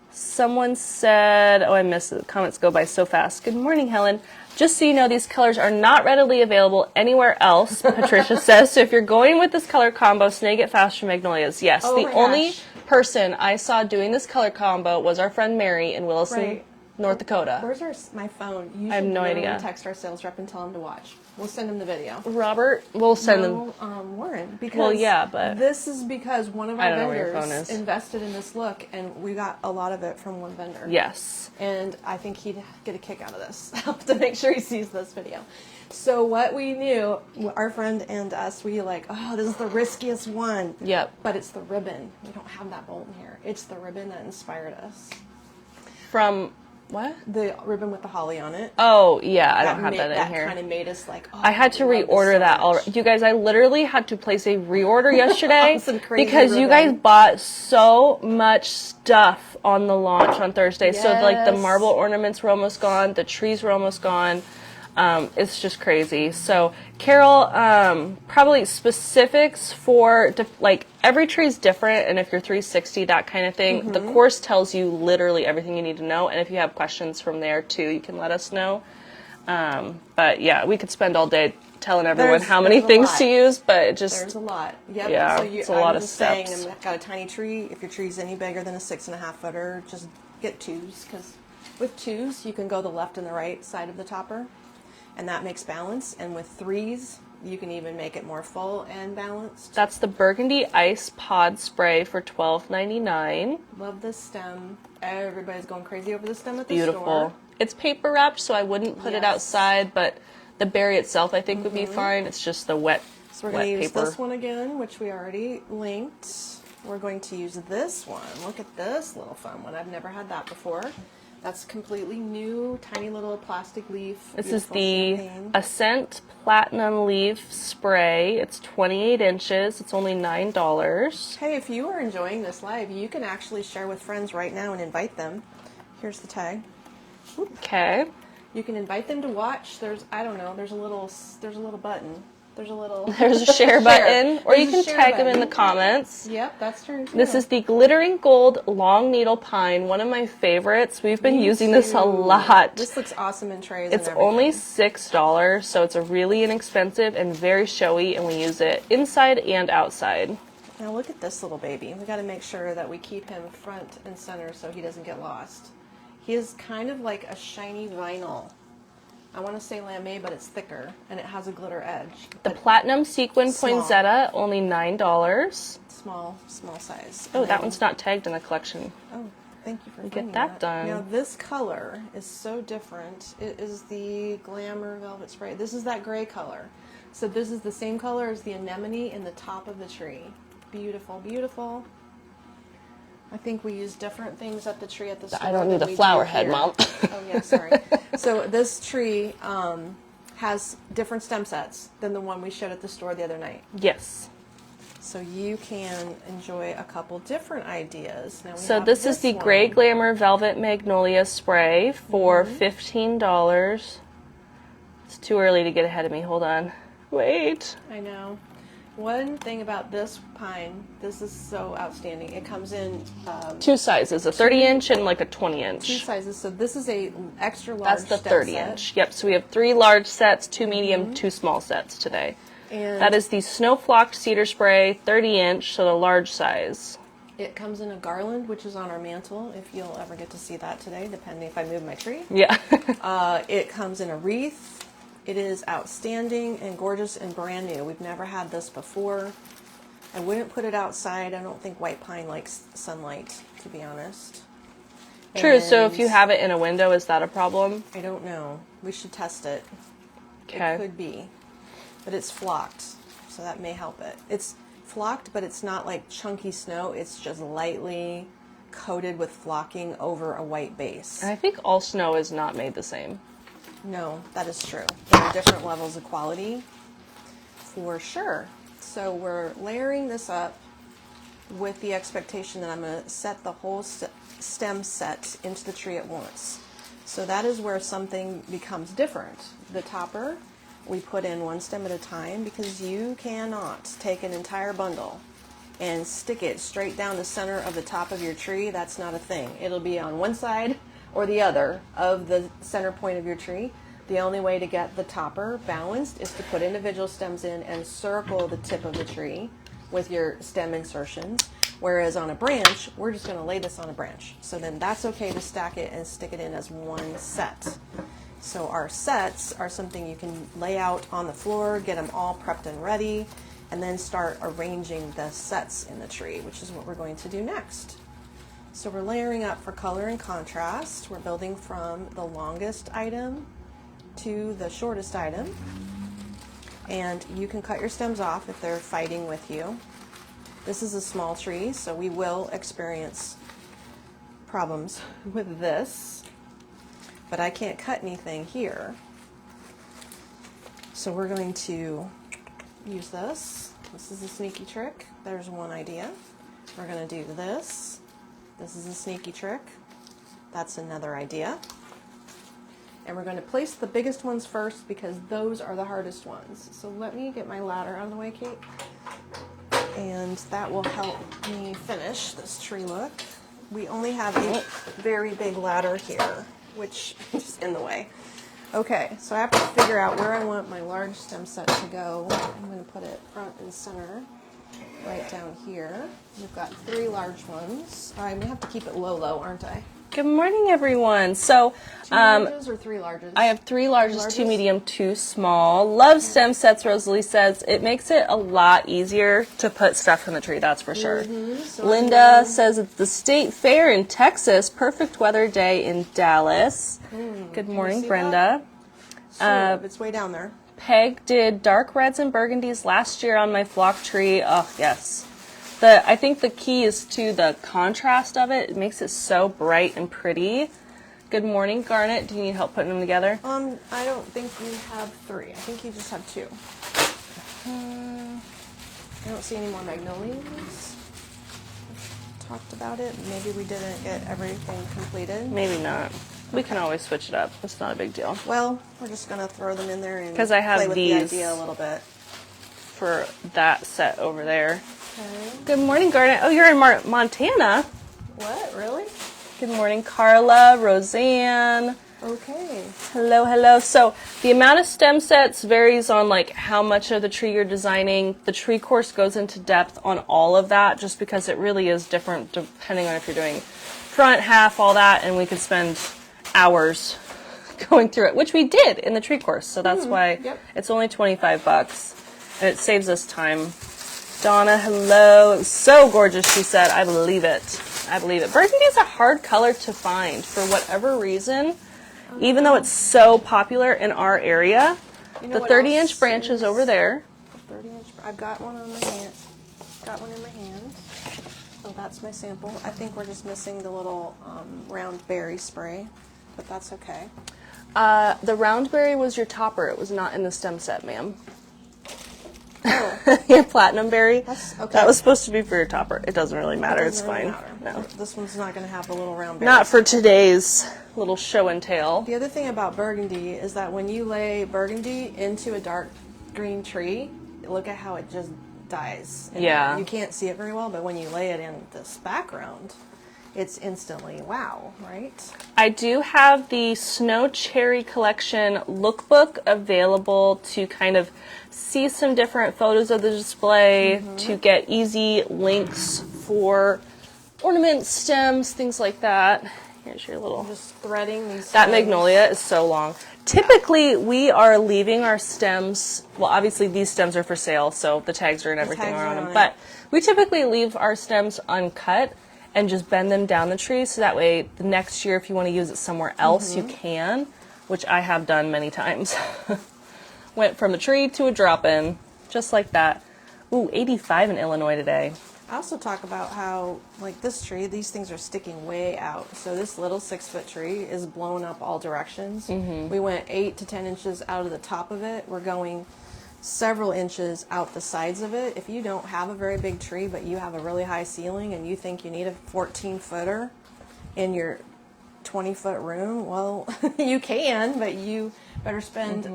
[SPEAKER 2] Someone said, I missed it. The comments go by so fast. Good morning, Helen. Just so you know, these colors are not readily available anywhere else, Patricia says. So if you're going with this color combo, Snag It Fast from Magnolias. Yes,
[SPEAKER 1] Oh
[SPEAKER 2] the
[SPEAKER 1] my
[SPEAKER 2] only
[SPEAKER 1] gosh.
[SPEAKER 2] person I saw doing this color combo was our friend Mary in Williston,
[SPEAKER 1] Right.
[SPEAKER 2] North Dakota.
[SPEAKER 1] Where's my phone? You
[SPEAKER 2] I have
[SPEAKER 1] should
[SPEAKER 2] no
[SPEAKER 1] literally
[SPEAKER 2] idea.
[SPEAKER 1] text our sales rep and tell him to watch. We'll send him the video.
[SPEAKER 2] Robert, we'll send them.
[SPEAKER 1] Warren. Because
[SPEAKER 2] Well, yeah, but-
[SPEAKER 1] this is because one of
[SPEAKER 2] I
[SPEAKER 1] our
[SPEAKER 2] don't know where your
[SPEAKER 1] vendors
[SPEAKER 2] phone is.
[SPEAKER 1] invested in this look, and we got a lot of it from one vendor.
[SPEAKER 2] Yes.
[SPEAKER 1] And I think he'd get a kick out of this. I'll have to make sure he sees this video. So what we knew, our friend and us, we like, oh, this is the riskiest one.
[SPEAKER 2] Yep.
[SPEAKER 1] But it's the ribbon. We don't have that bolt in here. It's the ribbon that inspired us.
[SPEAKER 2] From what?
[SPEAKER 1] The ribbon with the holly on it.
[SPEAKER 2] Oh, yeah, I don't have that in
[SPEAKER 1] That
[SPEAKER 2] here.
[SPEAKER 1] kind of made us like, oh,
[SPEAKER 2] I had to
[SPEAKER 1] love this
[SPEAKER 2] reorder
[SPEAKER 1] so
[SPEAKER 2] that
[SPEAKER 1] much.
[SPEAKER 2] already. You guys, I literally had to place a reorder yesterday
[SPEAKER 1] On some crazy
[SPEAKER 2] because you guys
[SPEAKER 1] ribbon.
[SPEAKER 2] bought so much stuff on the launch on Thursday. So like the
[SPEAKER 1] Yes.
[SPEAKER 2] marble ornaments were almost gone, the trees were almost gone. It's just crazy. So Carol, probably specifics for like every tree is different, and if you're 360, that kind of thing. The course tells you literally everything you need to know, and if you have questions from there too, you can let us know. But yeah, we could spend all day telling everyone how many
[SPEAKER 1] there's a
[SPEAKER 2] things
[SPEAKER 1] lot.
[SPEAKER 2] to use, but it just
[SPEAKER 1] There's a lot. Yep.
[SPEAKER 2] Yeah,
[SPEAKER 1] So
[SPEAKER 2] it's a lot
[SPEAKER 1] I
[SPEAKER 2] of
[SPEAKER 1] was just saying,
[SPEAKER 2] steps.
[SPEAKER 1] I've got a tiny tree. If your tree's any bigger than a 6.5 footer, just get 2s, because with 2s you can go the left and the right side of the topper, and that makes balance. And with 3s, you can even make it more full and balanced.
[SPEAKER 2] that's the Burgundy Ice Pod Spray for $12.99.
[SPEAKER 1] Love this stem. Everybody's going crazy over the stem at the
[SPEAKER 2] Beautiful.
[SPEAKER 1] store.
[SPEAKER 2] It's paper wrapped, so I wouldn't put it
[SPEAKER 1] Yes.
[SPEAKER 2] outside, but the berry itself I think would be fine. It's just the wet
[SPEAKER 1] So we're going to
[SPEAKER 2] wet
[SPEAKER 1] use
[SPEAKER 2] paper.
[SPEAKER 1] this one again, which we already linked. We're going to use this one. Look at this little fun one. I've never had that before. That's completely new, tiny little plastic leaf.
[SPEAKER 2] This is
[SPEAKER 1] beautiful
[SPEAKER 2] the
[SPEAKER 1] champagne.
[SPEAKER 2] Ascent Platinum Leaf Spray. It's 28 inches. It's only $9.
[SPEAKER 1] Hey, if you are enjoying this live, you can actually share with friends right now and invite them. Here's the tag.
[SPEAKER 2] Okay.
[SPEAKER 1] You can invite them to watch. There's a little button. There's
[SPEAKER 2] a share button, or you
[SPEAKER 1] There's
[SPEAKER 2] can
[SPEAKER 1] a share
[SPEAKER 2] tag them in the
[SPEAKER 1] button.
[SPEAKER 2] comments.
[SPEAKER 1] Yep, that's true too.
[SPEAKER 2] This is the Glittering Gold Long Needle Pine, one of my favorites. We've been using this a lot.
[SPEAKER 1] This looks awesome in trays.
[SPEAKER 2] It's
[SPEAKER 1] and everything.
[SPEAKER 2] only $6, so it's a really inexpensive and very showy, and we use it inside and outside.
[SPEAKER 1] Now look at this little baby. We got to make sure that we keep him front and center so he doesn't get lost. He is kind of like a shiny vinyl. I want to say lame, but it's thicker and it has a glitter edge.
[SPEAKER 2] The Platinum Sequin
[SPEAKER 1] Small.
[SPEAKER 2] Poinsettia, only $9.
[SPEAKER 1] Small size.
[SPEAKER 2] Oh,
[SPEAKER 1] And
[SPEAKER 2] that
[SPEAKER 1] then-
[SPEAKER 2] one's not tagged in the collection.
[SPEAKER 1] Oh, thank you for
[SPEAKER 2] Get
[SPEAKER 1] finding
[SPEAKER 2] that done.
[SPEAKER 1] Now this color is so different. It is the Glamour Velvet Spray. This is that gray color. So this is the same color as the anemone in the top of the tree. Beautiful, beautiful. I think we use different things at the tree at the store.
[SPEAKER 2] I don't need
[SPEAKER 1] than
[SPEAKER 2] a
[SPEAKER 1] we
[SPEAKER 2] flower
[SPEAKER 1] do
[SPEAKER 2] head,
[SPEAKER 1] here.
[SPEAKER 2] Mom.
[SPEAKER 1] Oh yeah, sorry. So this tree has different stem sets than the one we showed at the store the other night.
[SPEAKER 2] Yes.
[SPEAKER 1] So you can enjoy a couple different ideas. Now we
[SPEAKER 2] So
[SPEAKER 1] have
[SPEAKER 2] this is the
[SPEAKER 1] one.
[SPEAKER 2] Grey Glamour Velvet Magnolia Spray for $15. It's too early to get ahead of me. Hold on. Wait.
[SPEAKER 1] I know. One thing about this pine, this is so outstanding. It comes in
[SPEAKER 2] Two sizes, a 30-inch and like a
[SPEAKER 1] two
[SPEAKER 2] 20-inch.
[SPEAKER 1] sizes. So this is a extra large.
[SPEAKER 2] That's the
[SPEAKER 1] stem
[SPEAKER 2] 30-inch. Yep, so we have 3 large sets, 2 medium, 2 small sets today.
[SPEAKER 1] set. And
[SPEAKER 2] That is the Snow Flocked Cedar Spray, 30-inch, so the large size.
[SPEAKER 1] it comes in a garland, which is on our mantle, if you'll ever get to see that today, depending if I move my tree.
[SPEAKER 2] Yeah.
[SPEAKER 1] It comes in a wreath. It is outstanding and gorgeous and brand new. We've never had this before. I wouldn't put it outside. I don't think white pine likes sunlight, to be honest.
[SPEAKER 2] True, so if
[SPEAKER 1] And
[SPEAKER 2] you have it in a window, is that a problem?
[SPEAKER 1] I don't know. We should test it. It
[SPEAKER 2] Okay.
[SPEAKER 1] could be. But it's flocked, so that may help it. It's flocked, but it's not like chunky snow. It's just lightly coated with flocking over a white base.
[SPEAKER 2] And I think all snow is not made the same.
[SPEAKER 1] No, that is true. There are different levels of quality, for sure. So we're layering this up with the expectation that I'm going to set the whole stem set into the tree at once. So that is where something becomes different. The topper, we put in one stem at a time because you cannot take an entire bundle and stick it straight down the center of the top of your tree. That's not a thing. It'll be on one side or the other of the center point of your tree. The only way to get the topper balanced is to put individual stems in and circle the tip of the tree with your stem insertions. Whereas on a branch, we're just going to lay this on a branch. So then that's okay to stack it and stick it in as one set. So our sets are something you can lay out on the floor, get them all prepped and ready, and then start arranging the sets in the tree, which is what we're going to do next. So we're layering up for color and contrast. We're building from the longest item to the shortest item. And you can cut your stems off if they're fighting with you. This is a small tree, so we will experience problems with this. But I can't cut anything here. So we're going to use this. This is a sneaky trick. There's one idea. We're going to do this. This is a sneaky trick. That's another idea. And we're going to place the biggest ones first because those are the hardest ones. So let me get my ladder out of the way, Kate. And that will help me finish this tree look. We only have a very big ladder here, which is in the way. Okay, so I have to figure out where I want my large stem set to go. I'm going to put it front and center right down here. We've got 3 large ones. I'm going to have to keep it low, aren't I?
[SPEAKER 2] Good morning, everyone. So,
[SPEAKER 1] 2 larges or 3 larges?
[SPEAKER 2] I have 3 larges, 2
[SPEAKER 1] Larges?
[SPEAKER 2] medium, 2 small. Love stem sets, Rosalie says. It makes it a lot easier to put stuff in the tree, that's for sure.
[SPEAKER 1] So
[SPEAKER 2] Linda says it's the State Fair in Texas. Perfect weather day in Dallas. Good morning,
[SPEAKER 1] see
[SPEAKER 2] Brenda.
[SPEAKER 1] So it's way down there.
[SPEAKER 2] Peg did dark reds and burgundies last year on my flock tree. Oh, yes. I think the key is to the contrast of it. It makes it so bright and pretty. Good morning, Garnet. Do you need help putting them together?
[SPEAKER 1] I don't think you have 3. I think you just have 2. I don't see any more magnolias. Talked about it. Maybe we didn't get everything completed.
[SPEAKER 2] Maybe not. We can always switch it up. It's not a big deal.
[SPEAKER 1] Well, we're just gonna throw them in there and
[SPEAKER 2] 'Cause I have
[SPEAKER 1] play with
[SPEAKER 2] these.
[SPEAKER 1] the idea a little bit.
[SPEAKER 2] For that set over there.
[SPEAKER 1] Okay.
[SPEAKER 2] Good morning, Garnet. Oh, you're in Montana.
[SPEAKER 1] What? Really?
[SPEAKER 2] Good morning, Carla, Roseanne.
[SPEAKER 1] Okay.
[SPEAKER 2] Hello, hello. So the amount of stem sets varies on like how much of the tree you're designing. The tree course goes into depth on all of that just because it really is different depending on if you're doing front, half, all that, and we could spend hours going through it, which we did in the tree course. So that's why it's only $25 and it saves us time. Donna, hello. So gorgeous, she said. I believe it. I believe it. Burgundy is a hard color to find for whatever reason. Even though it's so popular in our area,
[SPEAKER 1] You know
[SPEAKER 2] the
[SPEAKER 1] what
[SPEAKER 2] 30-inch
[SPEAKER 1] else
[SPEAKER 2] branch is over there.
[SPEAKER 1] 30-inch. I've got one on my hand. Got one in my hand. So that's my sample. I think we're just missing the little round berry spray, but that's okay.
[SPEAKER 2] The round berry was your topper. It was not in the stem set, ma'am.
[SPEAKER 1] Oh,
[SPEAKER 2] Your platinum berry.
[SPEAKER 1] that's okay.
[SPEAKER 2] That was supposed to be for your topper. It doesn't really matter.
[SPEAKER 1] Doesn't
[SPEAKER 2] It's
[SPEAKER 1] really
[SPEAKER 2] fine.
[SPEAKER 1] matter.
[SPEAKER 2] No.
[SPEAKER 1] This one's not going to have the little round berry.
[SPEAKER 2] Not for today's little show and tell.
[SPEAKER 1] The other thing about burgundy is that when you lay burgundy into a dark green tree, look at how it just dies. And
[SPEAKER 2] Yeah.
[SPEAKER 1] you can't see it very well, but when you lay it in this background, it's instantly wow, right?
[SPEAKER 2] I do have the Snow Cherry Collection lookbook available to kind of see some different photos of the display, to get easy links for ornaments, stems, things like that. Here's your little...
[SPEAKER 1] Just threading these.
[SPEAKER 2] That
[SPEAKER 1] stems.
[SPEAKER 2] magnolia is so long. Typically, we are leaving our stems, well, obviously these stems are for sale, so the tags are and everything
[SPEAKER 1] tags
[SPEAKER 2] are
[SPEAKER 1] are
[SPEAKER 2] on them,
[SPEAKER 1] on it.
[SPEAKER 2] but we typically leave our stems uncut and just bend them down the tree, so that way the next year if you want to use it somewhere else, you can, which I have done many times. Went from the tree to a drop-in, just like that. Ooh, 85 in Illinois today.
[SPEAKER 1] I also talk about how, like this tree, these things are sticking way out. So this little 6-foot tree is blown up all directions. We went 8 to 10 inches out of the top of it. We're going several inches out the sides of it. If you don't have a very big tree, but you have a really high ceiling and you think you need a 14-footer in your 20-foot room, well, you can, but you better spend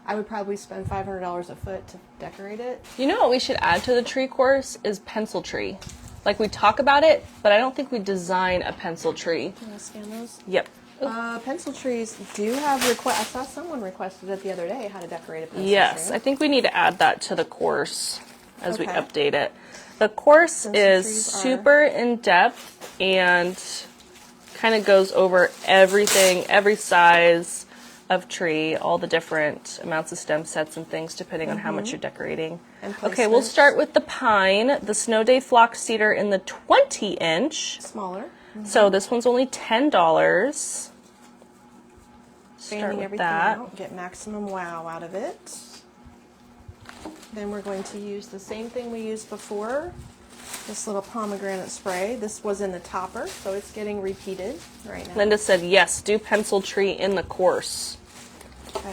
[SPEAKER 1] I would probably spend $500 a foot to decorate it.
[SPEAKER 2] You know what we should add to the tree course is pencil tree. Like we talk about it, but I don't think we design a pencil tree.
[SPEAKER 1] Can I scan those?
[SPEAKER 2] Yep.
[SPEAKER 1] Pencil trees do have request. I saw someone requested it the other day how to decorate a pencil
[SPEAKER 2] Yes,
[SPEAKER 1] tree.
[SPEAKER 2] I think we need to add that to the course as we
[SPEAKER 1] Okay.
[SPEAKER 2] update it. The course
[SPEAKER 1] Pencil
[SPEAKER 2] is
[SPEAKER 1] trees are-
[SPEAKER 2] super in depth and kind of goes over everything, every size of tree, all the different amounts of stem sets and things depending on how much you're decorating.
[SPEAKER 1] And
[SPEAKER 2] Okay, we'll
[SPEAKER 1] placements.
[SPEAKER 2] start with the pine, the Snow Day Flock Cedar in the 20-inch.
[SPEAKER 1] Smaller.
[SPEAKER 2] So this one's only $10. Start
[SPEAKER 1] Fanning
[SPEAKER 2] with
[SPEAKER 1] everything
[SPEAKER 2] that.
[SPEAKER 1] out, get maximum wow out of it. Then we're going to use the same thing we used before, this little pomegranate spray. This was in the topper, so it's getting repeated right now.
[SPEAKER 2] Linda said, yes, do pencil tree in the course.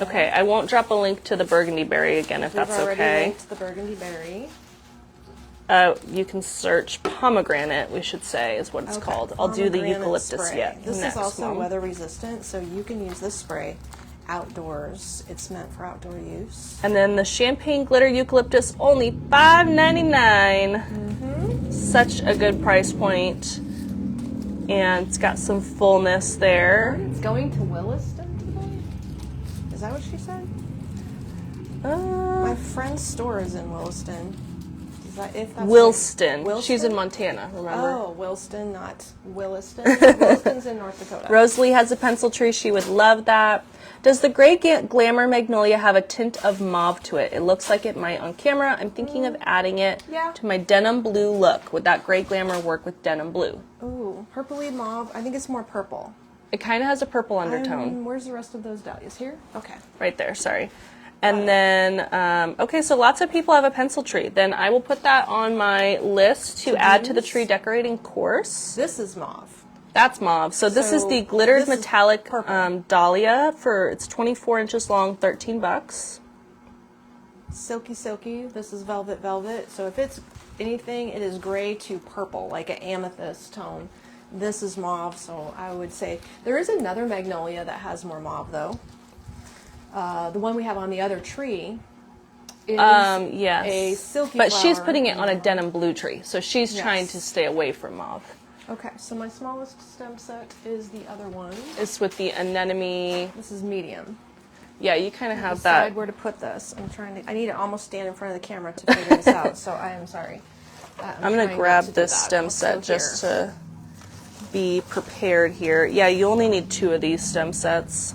[SPEAKER 2] Okay, I won't drop a link to the burgundy berry again if
[SPEAKER 1] We've
[SPEAKER 2] that's
[SPEAKER 1] already
[SPEAKER 2] okay.
[SPEAKER 1] linked the burgundy berry.
[SPEAKER 2] You can search pomegranate, we should say, is what it's
[SPEAKER 1] Okay,
[SPEAKER 2] called. I'll do the
[SPEAKER 1] pomegranate
[SPEAKER 2] eucalyptus
[SPEAKER 1] spray. This
[SPEAKER 2] next,
[SPEAKER 1] is also
[SPEAKER 2] Mom.
[SPEAKER 1] weather resistant, so you can use this spray outdoors. It's meant for outdoor use.
[SPEAKER 2] And then the champagne glitter eucalyptus, only $5.99. Such a good price point. And it's got some fullness there.
[SPEAKER 1] It's going to Williston today? Is that what she said? My friend's store is in Williston. Is that, if that's
[SPEAKER 2] Wilston.
[SPEAKER 1] Wilston?
[SPEAKER 2] She's in Montana, remember?
[SPEAKER 1] Oh, Williston, not Williston. Williston's in North Dakota.
[SPEAKER 2] Rosalie has a pencil tree. She would love that. Does the Gray Glamour Magnolia have a tint of mauve to it? It looks like it might on camera. I'm thinking of adding it
[SPEAKER 1] Yeah.
[SPEAKER 2] to my denim blue look. Would that Gray Glamour work with denim blue?
[SPEAKER 1] Ooh, purpley mauve. I think it's more purple.
[SPEAKER 2] It kind of has a purple undertone.
[SPEAKER 1] Where's the rest of those dahlias? Here? Okay.
[SPEAKER 2] Right there, sorry. And then, okay, so lots of people have a pencil tree. Then I will put that on my list to add to the tree decorating course.
[SPEAKER 1] This is mauve.
[SPEAKER 2] That's mauve. So this is the glittered
[SPEAKER 1] this is
[SPEAKER 2] metallic
[SPEAKER 1] purple.
[SPEAKER 2] dahlia it's 24 inches long, $13.
[SPEAKER 1] Silky, silky. This is velvet, velvet. So if it's anything, it is gray to purple, like an amethyst tone. This is mauve, so I would say there is another magnolia that has more mauve, though. The one we have on the other tree is
[SPEAKER 2] yes.
[SPEAKER 1] a silky
[SPEAKER 2] But she's
[SPEAKER 1] flower.
[SPEAKER 2] putting it on a denim blue tree, so she's trying
[SPEAKER 1] Yes.
[SPEAKER 2] to stay away from mauve.
[SPEAKER 1] Okay, so my smallest stem set is the other one.
[SPEAKER 2] It's with the anemone.
[SPEAKER 1] This is medium.
[SPEAKER 2] Yeah, you kind of have
[SPEAKER 1] Decide
[SPEAKER 2] that.
[SPEAKER 1] where to put this. I need to almost stand in front of the camera to figure this out, so I am sorry.
[SPEAKER 2] I'm going to grab this stem set just to be prepared here. Yeah, you only need 2 of these stem sets.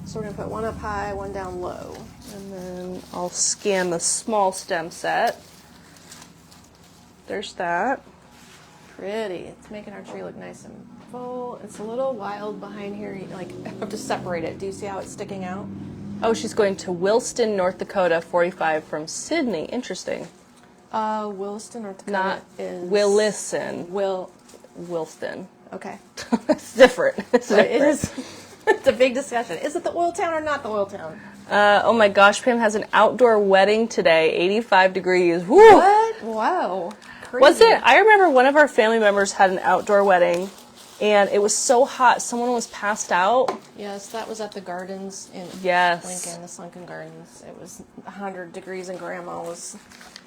[SPEAKER 1] So we're going to put one up high, one down low.
[SPEAKER 2] And then I'll scan the small stem set. There's that.
[SPEAKER 1] Pretty. It's making our tree look nice and full. It's a little wild behind here. Like, I have to separate it. Do you see how it's sticking out?
[SPEAKER 2] Oh, she's going to Williston, North Dakota, 45 from Sydney. Interesting.
[SPEAKER 1] Williston, North Dakota
[SPEAKER 2] Not
[SPEAKER 1] is...
[SPEAKER 2] Williston.
[SPEAKER 1] Will...
[SPEAKER 2] Williston.
[SPEAKER 1] Okay.
[SPEAKER 2] It's different. It's
[SPEAKER 1] But it
[SPEAKER 2] different.
[SPEAKER 1] is... It's a big discussion. Is it the oil town or not the oil town?
[SPEAKER 2] Oh my gosh, Pam has an outdoor wedding today, 85 degrees. Woo!
[SPEAKER 1] What? Wow. Crazy.
[SPEAKER 2] Was it? I remember one of our family members had an outdoor wedding, and it was so hot, someone was passed out.
[SPEAKER 1] Yes, that was at the gardens in
[SPEAKER 2] Yes.
[SPEAKER 1] Lincoln, the Sunken Gardens. It was 100 degrees and Grandma was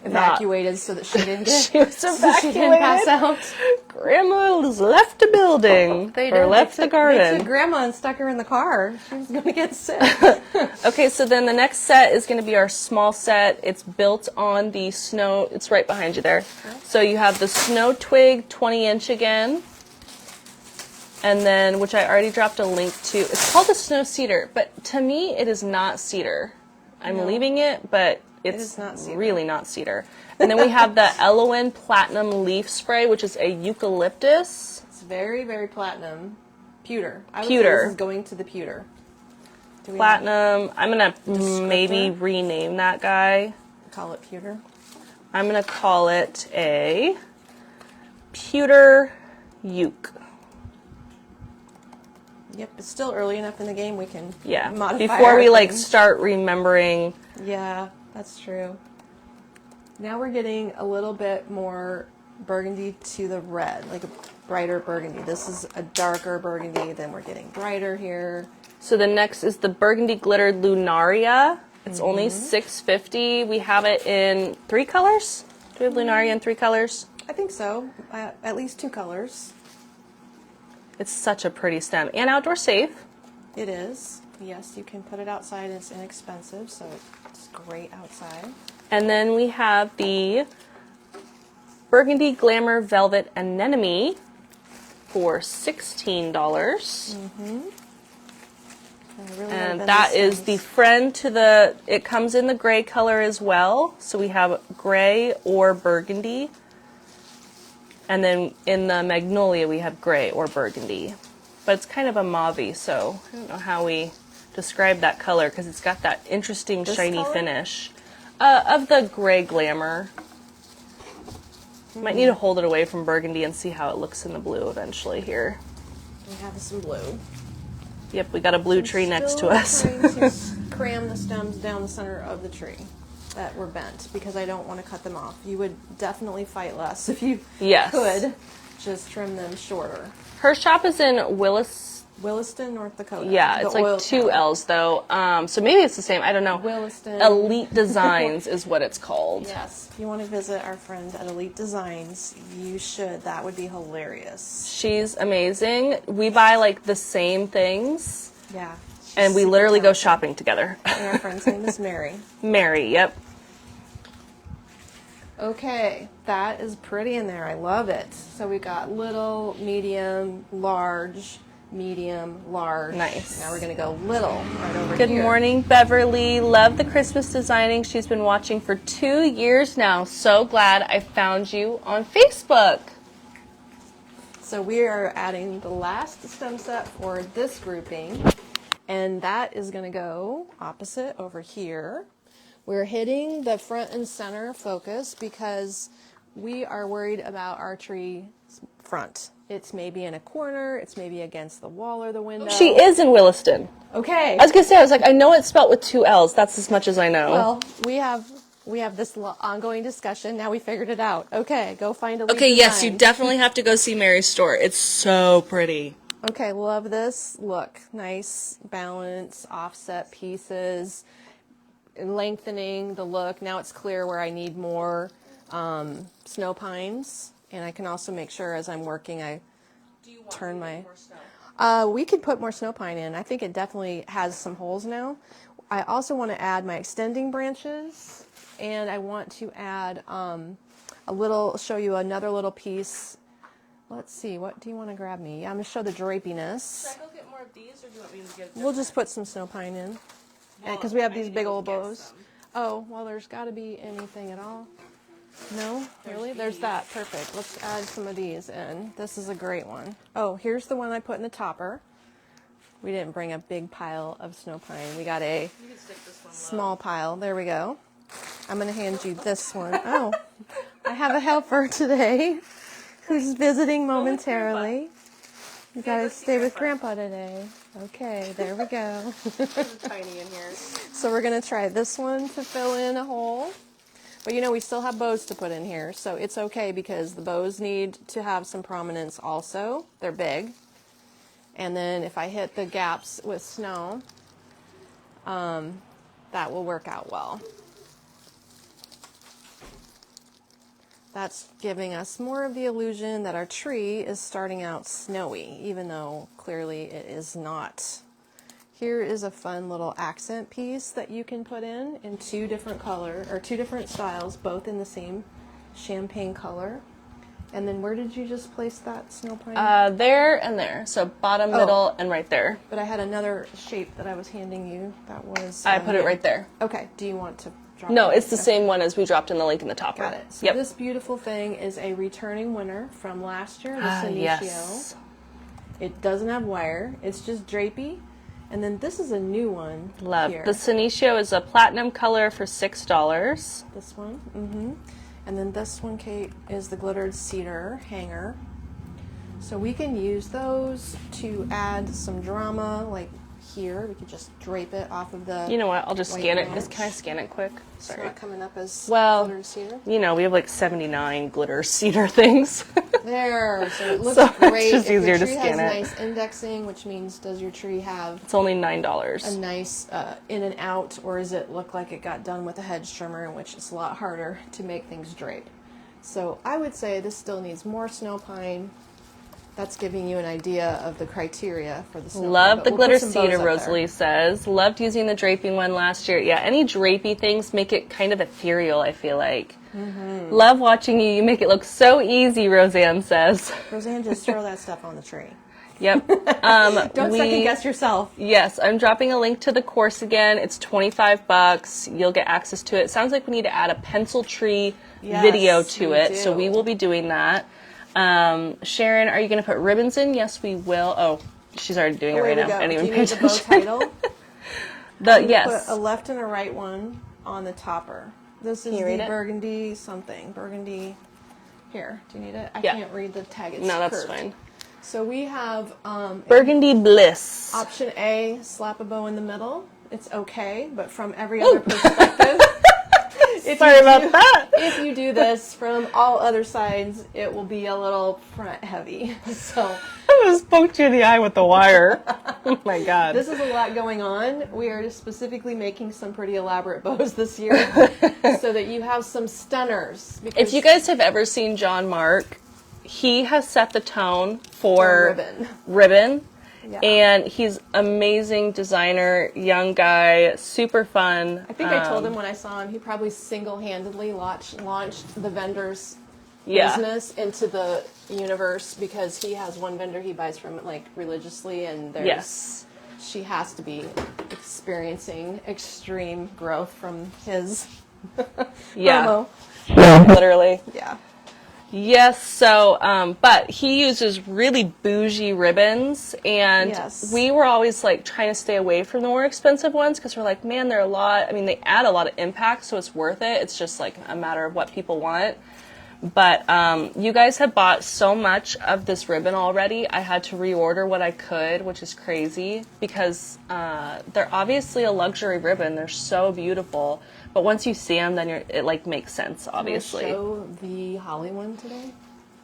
[SPEAKER 1] evacuated so that she didn't get
[SPEAKER 2] She was
[SPEAKER 1] so that she didn't pass
[SPEAKER 2] evacuated.
[SPEAKER 1] out.
[SPEAKER 2] Grandma has left the building, or left the
[SPEAKER 1] They
[SPEAKER 2] garden.
[SPEAKER 1] took Grandma and stuck her in the car. She was going to get sick.
[SPEAKER 2] Okay, so then the next set is going to be our small set. It's built on the snow. It's right behind you there. So you have the snow twig 20-inch again. And then, which I already dropped a link to. It's called the snow cedar, but to me, it is not cedar. I'm
[SPEAKER 1] No.
[SPEAKER 2] leaving it, but it's
[SPEAKER 1] is not cedar.
[SPEAKER 2] really not cedar. And then we have the Elowen Platinum Leaf Spray, which is a eucalyptus.
[SPEAKER 1] It's very, very platinum. Pewter. I would
[SPEAKER 2] Pewter.
[SPEAKER 1] say this is going to the pewter. Do we
[SPEAKER 2] Platinum. I'm going to
[SPEAKER 1] Descriptor?
[SPEAKER 2] maybe rename that guy.
[SPEAKER 1] call it pewter?
[SPEAKER 2] I'm going to call it a pewter uke.
[SPEAKER 1] Yep, it's still early enough in the game we can
[SPEAKER 2] Yeah.
[SPEAKER 1] modify
[SPEAKER 2] Before
[SPEAKER 1] our
[SPEAKER 2] we like
[SPEAKER 1] things.
[SPEAKER 2] start remembering.
[SPEAKER 1] Yeah, that's true. Now we're getting a little bit more burgundy to the red, like a brighter burgundy. This is a darker burgundy, then we're getting brighter here.
[SPEAKER 2] So the next is the Burgundy Glittered Lunaria. It's only $6.50. We have it in 3 colors. Do we have Lunaria in 3 colors?
[SPEAKER 1] I think so. At least 2 colors.
[SPEAKER 2] It's such a pretty stem and outdoor safe.
[SPEAKER 1] It is. Yes, you can put it outside. It's inexpensive, so it's great outside.
[SPEAKER 2] And then we have the Burgundy Glamour Velvet Anemone for $16. And that is the friend to the, it comes in the gray color as well. So we have gray or burgundy. And then in the magnolia, we have gray or burgundy. But it's kind of a mauve, so I don't know how we describe that color because it's got that interesting
[SPEAKER 1] This
[SPEAKER 2] shiny
[SPEAKER 1] color?
[SPEAKER 2] finish. Of the gray glamour. Might need to hold it away from burgundy and see how it looks in the blue eventually here.
[SPEAKER 1] We have some blue.
[SPEAKER 2] Yep, we got a blue tree next to us.
[SPEAKER 1] I'm trying to cram the stems down the center of the tree that were bent because I don't want to cut them off. You would definitely fight less if you
[SPEAKER 2] Yes.
[SPEAKER 1] could just trim them shorter.
[SPEAKER 2] Her shop is in
[SPEAKER 1] Williston, North Dakota.
[SPEAKER 2] Yeah,
[SPEAKER 1] the
[SPEAKER 2] it's
[SPEAKER 1] oil
[SPEAKER 2] like 2
[SPEAKER 1] town.
[SPEAKER 2] L's though. So maybe it's the same. I don't know.
[SPEAKER 1] Williston.
[SPEAKER 2] Elite Designs is what it's called.
[SPEAKER 1] Yes, if you want to visit our friend at Elite Designs, you should. That would be hilarious.
[SPEAKER 2] She's amazing. We buy like the same things,
[SPEAKER 1] Yeah.
[SPEAKER 2] and we
[SPEAKER 1] Super
[SPEAKER 2] literally go
[SPEAKER 1] talented.
[SPEAKER 2] shopping together.
[SPEAKER 1] And our friend's name is Mary.
[SPEAKER 2] Mary, yep.
[SPEAKER 1] Okay, that is pretty in there. I love it. So we got little, medium, large, medium, large.
[SPEAKER 2] Nice.
[SPEAKER 1] Now we're going to go little right over
[SPEAKER 2] Good
[SPEAKER 1] here.
[SPEAKER 2] morning, Beverly. Love the Christmas designing. She's been watching for 2 years now. So glad I found you on Facebook.
[SPEAKER 1] So we are adding the last stem set for this grouping, and that is going to go opposite over here. We're hitting the front and center focus because we are worried about our tree front. It's maybe in a corner, it's maybe against the wall or the window.
[SPEAKER 2] She is in Williston.
[SPEAKER 1] Okay.
[SPEAKER 2] I was gonna say, I was like, I know it's spelled with 2 L's. That's as much as I know.
[SPEAKER 1] Well, we have this ongoing discussion. Now we figured it out. Okay, go find a
[SPEAKER 2] Okay, yes, you definitely have to go see Mary's store. It's so pretty.
[SPEAKER 1] Okay, love this look. Nice balance, offset pieces, lengthening the look. Now it's clear where I need more snow pines. And I can also make sure as I'm working, I turn my... we could put more snow pine in. I think it definitely has some holes now. I also want to add my extending branches, and I want to add show you another little piece. Let's see, what do you want to grab me? I'm going to show the drapiness.
[SPEAKER 2] Should I go get more of these, or do you want me to get
[SPEAKER 1] We'll just put some snow pine in, because we have these big old bows. Oh, well, there's got to be anything at all. No? Really? There's that. Perfect. Let's add some of these in. This is a great one. Oh, here's the one I put in the topper. We didn't bring a big pile of snow pine. We got a small pile. There we go. I'm going to hand you this one. Oh, I have a helper today who's visiting momentarily. You got to stay with Grandpa today. Okay, there we go.
[SPEAKER 2] There's a tiny in here.
[SPEAKER 1] So we're going to try this one to fill in a hole. But you know, we still have bows to put in here, so it's okay because the bows need to have some prominence also. They're big. And then if I hit the gaps with snow, that will work out well. That's giving us more of the illusion that our tree is starting out snowy, even though clearly it is not. Here is a fun little accent piece that you can put in 2 different or 2 different styles, both in the same champagne color. And then where did you just place that snow pine?
[SPEAKER 2] There and there. So bottom, middle, and right there.
[SPEAKER 1] But I had another shape that I was handing you. That was...
[SPEAKER 2] I put it right there.
[SPEAKER 1] Okay. Do you want to drop
[SPEAKER 2] No,
[SPEAKER 1] it?
[SPEAKER 2] it's the same one as we dropped in the link in the topper.
[SPEAKER 1] Got it. So
[SPEAKER 2] yep.
[SPEAKER 1] This beautiful thing is a returning winner from last year, the Senecio.
[SPEAKER 2] Yes.
[SPEAKER 1] It doesn't have wire. It's just drapey. And then this is a new one.
[SPEAKER 2] Love.
[SPEAKER 1] Here.
[SPEAKER 2] The Senecio is a platinum color for $6.
[SPEAKER 1] This one. Mm-hmm. And then this one, Kate, is the glittered cedar hanger. So we can use those to add some drama, like here. We could just drape it off of the...
[SPEAKER 2] You know what? I'll just
[SPEAKER 1] white
[SPEAKER 2] scan it.
[SPEAKER 1] branch.
[SPEAKER 2] Can I scan it quick?
[SPEAKER 1] It's
[SPEAKER 2] Sorry.
[SPEAKER 1] not coming up as glittered cedar.
[SPEAKER 2] You know, we have like 79 glitter cedar things.
[SPEAKER 1] There. So it looks
[SPEAKER 2] So
[SPEAKER 1] great.
[SPEAKER 2] it's just
[SPEAKER 1] If
[SPEAKER 2] easier
[SPEAKER 1] your
[SPEAKER 2] to
[SPEAKER 1] tree
[SPEAKER 2] scan
[SPEAKER 1] has
[SPEAKER 2] it.
[SPEAKER 1] nice indexing, which means does your tree have
[SPEAKER 2] It's only $9.
[SPEAKER 1] a nice in and out, or does it look like it got done with a hedge trimmer, in which it's a lot harder to make things drape? So I would say this still needs more snow pine. That's giving you an idea of the criteria for the snow pine.
[SPEAKER 2] Love
[SPEAKER 1] but
[SPEAKER 2] the
[SPEAKER 1] we'll
[SPEAKER 2] glitter
[SPEAKER 1] put some bows
[SPEAKER 2] cedar,
[SPEAKER 1] up there.
[SPEAKER 2] Rosalie says. Loved using the draping one last year. Yeah, any drapey things make it kind of ethereal, I feel like. Mm-hmm. Love watching you. You make it look so easy, Roseanne says.
[SPEAKER 1] Roseanne, just throw that stuff on the tree.
[SPEAKER 2] Yep.
[SPEAKER 1] Don't second guess yourself.
[SPEAKER 2] Yes, I'm dropping a link to the course again. It's $25. You'll get access to it. It sounds like we need to add a pencil tree video to
[SPEAKER 1] we
[SPEAKER 2] it,
[SPEAKER 1] do.
[SPEAKER 2] so we will be doing that. Sharon, are you going to put ribbons in? Yes, we will. Oh, she's already doing it right now. I didn't even
[SPEAKER 1] Do
[SPEAKER 2] pay
[SPEAKER 1] you need the bow
[SPEAKER 2] attention.
[SPEAKER 1] title?
[SPEAKER 2] Yes.
[SPEAKER 1] Put a left and a right one on the topper. This is
[SPEAKER 2] you read
[SPEAKER 1] the
[SPEAKER 2] it?
[SPEAKER 1] burgundy something. Burgundy. Here, do you need it? I
[SPEAKER 2] Yeah.
[SPEAKER 1] can't read the tag. It's
[SPEAKER 2] No, that's
[SPEAKER 1] curved.
[SPEAKER 2] fine.
[SPEAKER 1] So we have
[SPEAKER 2] Burgundy Bliss.
[SPEAKER 1] option A, slap a bow in the middle. It's okay, but from every other perspective,
[SPEAKER 2] Sorry about that.
[SPEAKER 1] if you do this from all other sides, it will be a little front heavy. So
[SPEAKER 2] I just poked you in the eye with the wire. Oh my god.
[SPEAKER 1] this is a lot going on. We are specifically making some pretty elaborate bows this year so that you have some stunners. Because
[SPEAKER 2] If you guys have ever seen John Mark, he has set the tone for ribbon.
[SPEAKER 1] Yeah.
[SPEAKER 2] And he's amazing designer, young guy, super fun.
[SPEAKER 1] I think I told him when I saw him, he probably single-handedly launched the vendor's business into the universe, because he has one vendor he buys from like religiously, and she has to be experiencing extreme growth from his promo.
[SPEAKER 2] Yeah, literally.
[SPEAKER 1] Yeah.
[SPEAKER 2] Yes, so, but he uses really bougie ribbons, and
[SPEAKER 1] Yes.
[SPEAKER 2] we were always, like, trying to stay away from the more expensive ones, because we're like, man, they're a lot, I mean, they add a lot of impact, so it's worth it. It's just, like, a matter of what people want. But you guys have bought so much of this ribbon already, I had to reorder what I could, which is crazy, because they're obviously a luxury ribbon. They're so beautiful. But once you see them, then it like makes sense, obviously.
[SPEAKER 1] Can I show the Holly one today?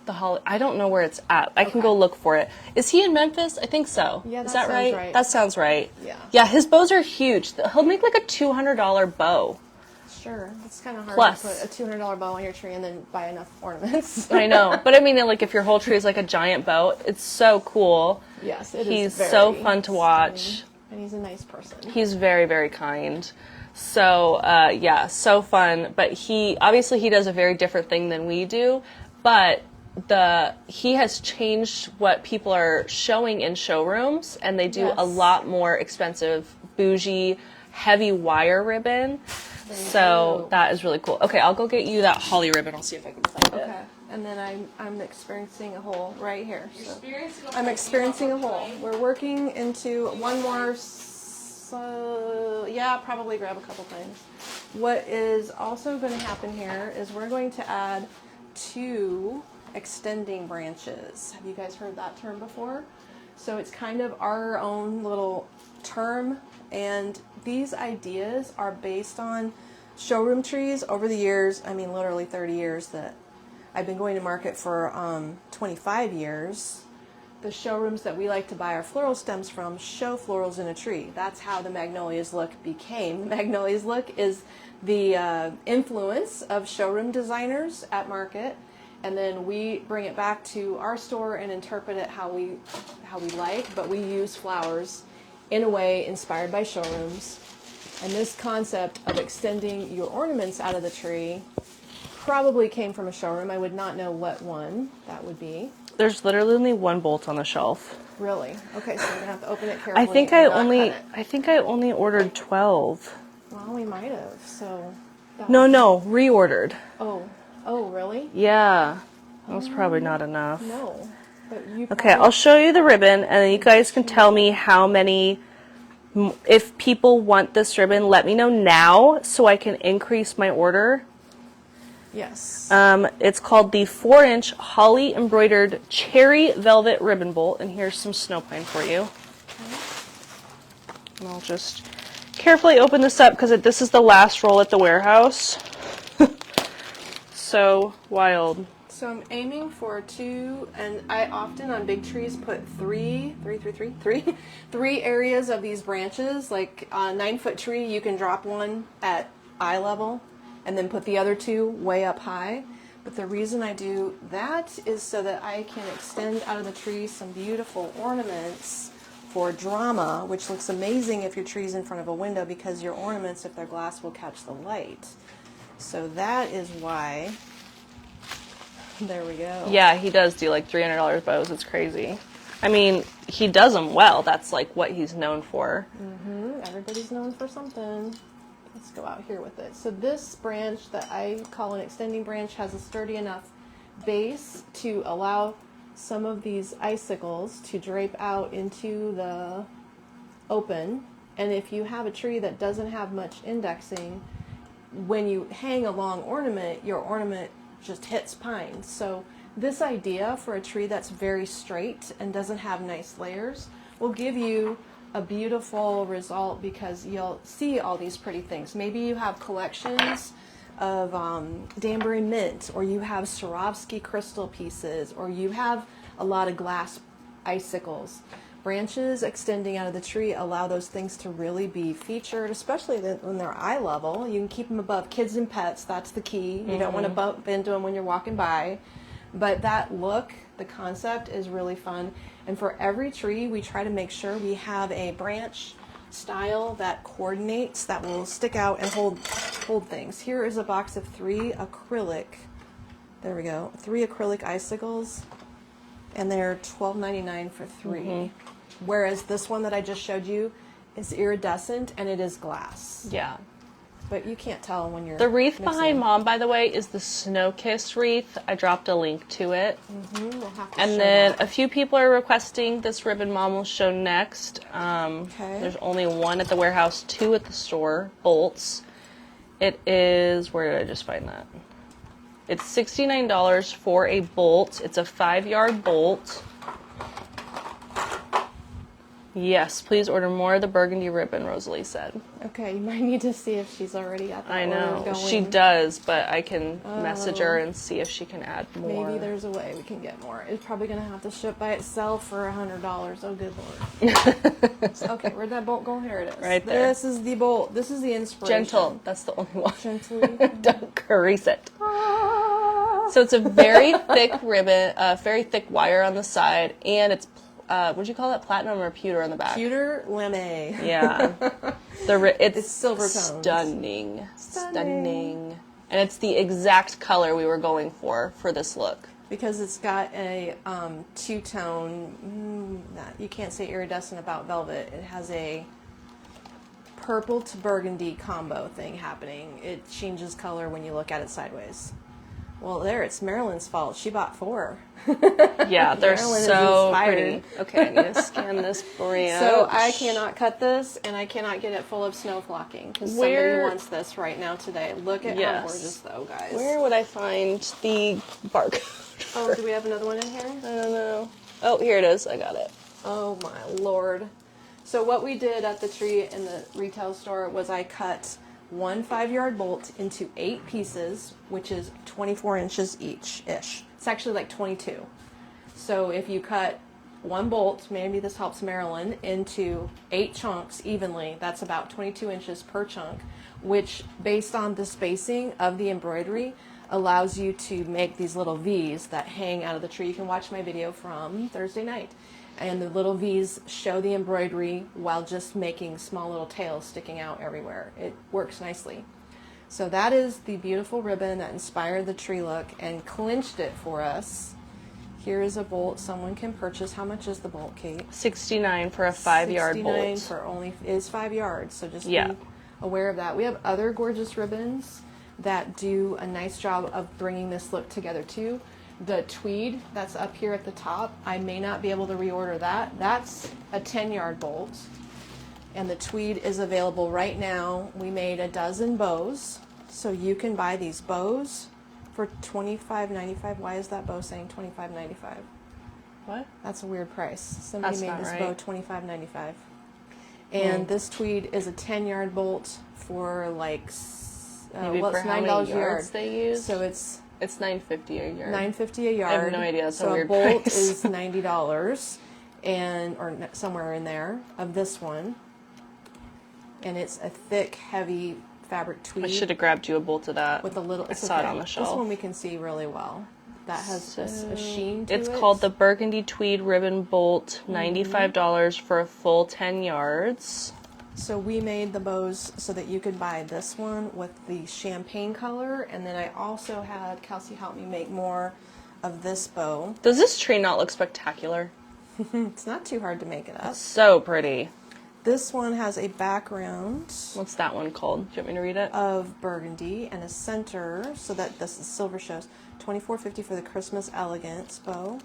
[SPEAKER 2] The Holly, I don't know where it's at. I can
[SPEAKER 1] Okay.
[SPEAKER 2] go look for it. Is he in Memphis? I think so.
[SPEAKER 1] Yeah,
[SPEAKER 2] Is
[SPEAKER 1] that
[SPEAKER 2] that
[SPEAKER 1] sounds
[SPEAKER 2] right?
[SPEAKER 1] right.
[SPEAKER 2] That sounds right.
[SPEAKER 1] Yeah.
[SPEAKER 2] Yeah, his bows are huge. He'll make like a $200 bow.
[SPEAKER 1] Sure. It's kind of hard
[SPEAKER 2] Plus.
[SPEAKER 1] to put a $200 bow on your tree and then buy enough ornaments.
[SPEAKER 2] I know, but I mean, like if your whole tree is like a giant bow, it's so cool.
[SPEAKER 1] Yes, it is.
[SPEAKER 2] He's
[SPEAKER 1] very
[SPEAKER 2] so fun to watch.
[SPEAKER 1] stunning. And he's a nice person.
[SPEAKER 2] He's very, very kind. So, yeah, so fun. But he does a very different thing than we do. But he has changed what people are showing in showrooms, and they do a
[SPEAKER 1] Yes.
[SPEAKER 2] lot more expensive, bougie, heavy wire ribbon. So
[SPEAKER 1] do.
[SPEAKER 2] that is really cool. Okay, I'll go get you that holly ribbon. I'll see if I can find it.
[SPEAKER 1] Okay. And then I'm experiencing a hole right here. So I'm experiencing a hole. We're working into one more. So yeah, probably grab a couple things. What is also going to happen here is we're going to add 2 extending branches. Have you guys heard that term before? So it's kind of our own little term, and these ideas are based on showroom trees over the years. I mean, literally 30 years that I've been going to market for 25 years. The showrooms that we like to buy our floral stems from show florals in a tree. That's how the Magnolias look became. The Magnolias look is the influence of showroom designers at market, and then we bring it back to our store and interpret it how we like, but we use flowers in a way inspired by showrooms. And this concept of extending your ornaments out of the tree probably came from a showroom. I would not know what one that would be.
[SPEAKER 2] There's literally only one bolt on the shelf.
[SPEAKER 1] Really? Okay, so we're gonna have to open it carefully.
[SPEAKER 2] I think
[SPEAKER 1] and not cut it.
[SPEAKER 2] I only ordered 12.
[SPEAKER 1] Well, we might have. So.
[SPEAKER 2] No, reordered.
[SPEAKER 1] Oh, really?
[SPEAKER 2] Yeah. That was probably not enough.
[SPEAKER 1] No. But you.
[SPEAKER 2] Okay, I'll show you the ribbon, and then you guys can tell me how many. If people want this ribbon, let me know now so I can increase my order.
[SPEAKER 1] Yes.
[SPEAKER 2] It's called the 4-inch holly embroidered cherry velvet ribbon bolt, and here's some snow pine for you. And I'll just carefully open this up because this is the last roll at the warehouse. So wild.
[SPEAKER 1] So I'm aiming for 2, and I often on big trees put three areas of these branches. Like on a 9-foot tree, you can drop one at eye level and then put the other 2 way up high. But the reason I do that is so that I can extend out of the tree some beautiful ornaments for drama, which looks amazing if your tree's in front of a window, because your ornaments, if they're glass, will catch the light. So that is why. There we go.
[SPEAKER 2] Yeah, he does do like $300 bows. It's crazy. I mean, he does them well. That's like what he's known for.
[SPEAKER 1] Everybody's known for something. Let's go out here with it. So this branch that I call an extending branch has a sturdy enough base to allow some of these icicles to drape out into the open. And if you have a tree that doesn't have much indexing, when you hang a long ornament, your ornament just hits pine. So this idea for a tree that's very straight and doesn't have nice layers will give you a beautiful result, because you'll see all these pretty things. Maybe you have collections of Danbury mint, or you have Swarovski crystal pieces, or you have a lot of glass icicles. Branches extending out of the tree allow those things to really be featured, especially when they're eye level. You can keep them above kids and pets. That's the key. You don't want to bump into them when you're walking by. But that look, the concept is really fun. And for every tree, we try to make sure we have a branch style that coordinates, that will stick out and hold things. Here is a box of 3 acrylic. There we go. 3 acrylic icicles, and they're $12.99 for 3. Whereas this one that I just showed you is iridescent and it is glass.
[SPEAKER 2] Yeah.
[SPEAKER 1] but you can't tell when you're
[SPEAKER 2] The wreath
[SPEAKER 1] mixing
[SPEAKER 2] behind
[SPEAKER 1] it.
[SPEAKER 2] Mom, by the way, is the Snow Kiss wreath. I dropped a link to it.
[SPEAKER 1] We'll have to
[SPEAKER 2] And
[SPEAKER 1] show
[SPEAKER 2] then
[SPEAKER 1] that.
[SPEAKER 2] a few people are requesting this ribbon Mom will show next.
[SPEAKER 1] Okay.
[SPEAKER 2] There's only one at the warehouse, 2 at the store, bolts. It is, where did I just find that? It's $69 for a bolt. It's a 5-yard bolt. Yes, please order more of the burgundy ribbon, Rosalie said.
[SPEAKER 1] Okay, you might need to see if she's already got the
[SPEAKER 2] I know.
[SPEAKER 1] order going.
[SPEAKER 2] She does, but I can message her and see if she can add more.
[SPEAKER 1] Maybe there's a way we can get more. It's probably going to have to ship by itself for $100. Oh, good lord. Okay, where'd that bolt go? Here it is.
[SPEAKER 2] Right there.
[SPEAKER 1] This is the bolt. This is the inspiration.
[SPEAKER 2] Gentle. That's the only one.
[SPEAKER 1] Gently.
[SPEAKER 2] Don't crease it. So it's a very thick ribbon, very thick wire on the side, and it's, what'd you call that? Platinum or pewter on the back?
[SPEAKER 1] Pewter lame.
[SPEAKER 2] Yeah. It's
[SPEAKER 1] silver tones.
[SPEAKER 2] Stunning. Stunning. And it's the exact color we were going for this look.
[SPEAKER 1] Because it's got a two-tone, you can't say iridescent about velvet. It has a purple to burgundy combo thing happening. It changes color when you look at it sideways. Well, there, it's Marilyn's fault. She bought 4.
[SPEAKER 2] Yeah, they're
[SPEAKER 1] Marilyn is
[SPEAKER 2] so
[SPEAKER 1] inspired.
[SPEAKER 2] pretty. Okay, I need to scan this brand.
[SPEAKER 1] So I cannot cut this, and I cannot get it full of snow flocking because somebody
[SPEAKER 2] Where-
[SPEAKER 1] wants this right now today. Look at how
[SPEAKER 2] Yes.
[SPEAKER 1] gorgeous, though, guys.
[SPEAKER 2] Where would I find the barcode?
[SPEAKER 1] Oh, do we have another one in here?
[SPEAKER 2] I don't know. Oh, here it is. I got it.
[SPEAKER 1] Oh my lord. So what we did at the tree in the retail store was I cut one 5-yard bolt into 8 pieces, which is 24 inches each-ish. It's actually like 22. So if you cut one bolt, maybe this helps Marilyn, into 8 chunks evenly, that's about 22 inches per chunk, which based on the spacing of the embroidery allows you to make these little V's that hang out of the tree. You can watch my video from Thursday night. And the little V's show the embroidery while just making small little tails sticking out everywhere. It works nicely. So that is the beautiful ribbon that inspired the tree look and clinched it for us. Here is a bolt someone can purchase. How much is the bolt, Kate?
[SPEAKER 2] $69 for a 5-yard
[SPEAKER 1] 69
[SPEAKER 2] bolt.
[SPEAKER 1] for only is 5 yards. So just
[SPEAKER 2] Yeah.
[SPEAKER 1] be aware of that. We have other gorgeous ribbons that do a nice job of bringing this look together too. The tweed that's up here at the top, I may not be able to reorder that. That's a 10-yard bolt. And the tweed is available right now. We made a dozen bows. So you can buy these bows for $25.95. Why is that bow saying $25.95?
[SPEAKER 2] What?
[SPEAKER 1] That's a weird price. Somebody
[SPEAKER 2] That's
[SPEAKER 1] made
[SPEAKER 2] not
[SPEAKER 1] this
[SPEAKER 2] right.
[SPEAKER 1] bow $25.95. And this tweed is a 10-yard bolt for like,
[SPEAKER 2] Maybe
[SPEAKER 1] well,
[SPEAKER 2] for
[SPEAKER 1] it's
[SPEAKER 2] how
[SPEAKER 1] $9
[SPEAKER 2] many
[SPEAKER 1] a yard.
[SPEAKER 2] yards they use?
[SPEAKER 1] So it's
[SPEAKER 2] It's $9.50 a yard.
[SPEAKER 1] $9.50 a yard.
[SPEAKER 2] I have no idea. That's a
[SPEAKER 1] so
[SPEAKER 2] weird
[SPEAKER 1] bolt
[SPEAKER 2] price.
[SPEAKER 1] is $90, and or somewhere in there of this one. And it's a thick, heavy fabric tweed
[SPEAKER 2] I should have grabbed you a bolt of that.
[SPEAKER 1] with a little.
[SPEAKER 2] I
[SPEAKER 1] It's
[SPEAKER 2] saw it
[SPEAKER 1] okay.
[SPEAKER 2] on the shelf.
[SPEAKER 1] This one we can see really well. That has a sheen to
[SPEAKER 2] It's
[SPEAKER 1] it.
[SPEAKER 2] called the Burgundy Tweed Ribbon Bolt, $95 for a full 10 yards.
[SPEAKER 1] So we made the bows so that you could buy this one with the champagne color, and then I also had Kelsey help me make more of this bow.
[SPEAKER 2] Does this tree not look spectacular?
[SPEAKER 1] It's not too hard to make it up.
[SPEAKER 2] So pretty.
[SPEAKER 1] This one has a background
[SPEAKER 2] What's that one called? Do you want me to read it?
[SPEAKER 1] of burgundy and a center so that this the silver shows. $24.50 for the Christmas Elegance bow.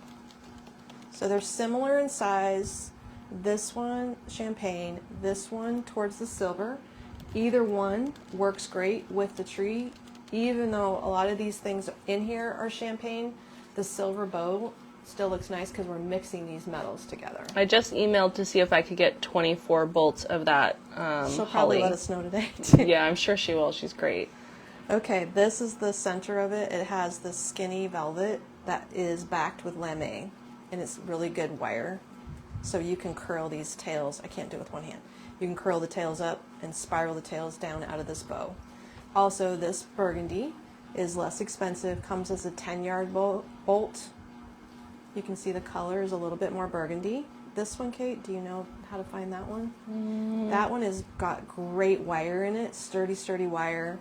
[SPEAKER 1] So they're similar in size. This one champagne, this one towards the silver. Either one works great with the tree. Even though a lot of these things in here are champagne, the silver bow still looks nice because we're mixing these metals together.
[SPEAKER 2] I just emailed to see if I could get 24 bolts of that
[SPEAKER 1] She'll probably
[SPEAKER 2] holly.
[SPEAKER 1] let us know today too.
[SPEAKER 2] Yeah, I'm sure she will. She's great.
[SPEAKER 1] Okay, this is the center of it. It has the skinny velvet that is backed with lame, and it's really good wire. So you can curl these tails. I can't do it with one hand. You can curl the tails up and spiral the tails down out of this bow. Also, this burgundy is less expensive, comes as a 10-yard bolt. You can see the color is a little bit more burgundy. This one, Kate, do you know how to find that one? That one has got great wire in it, sturdy wire.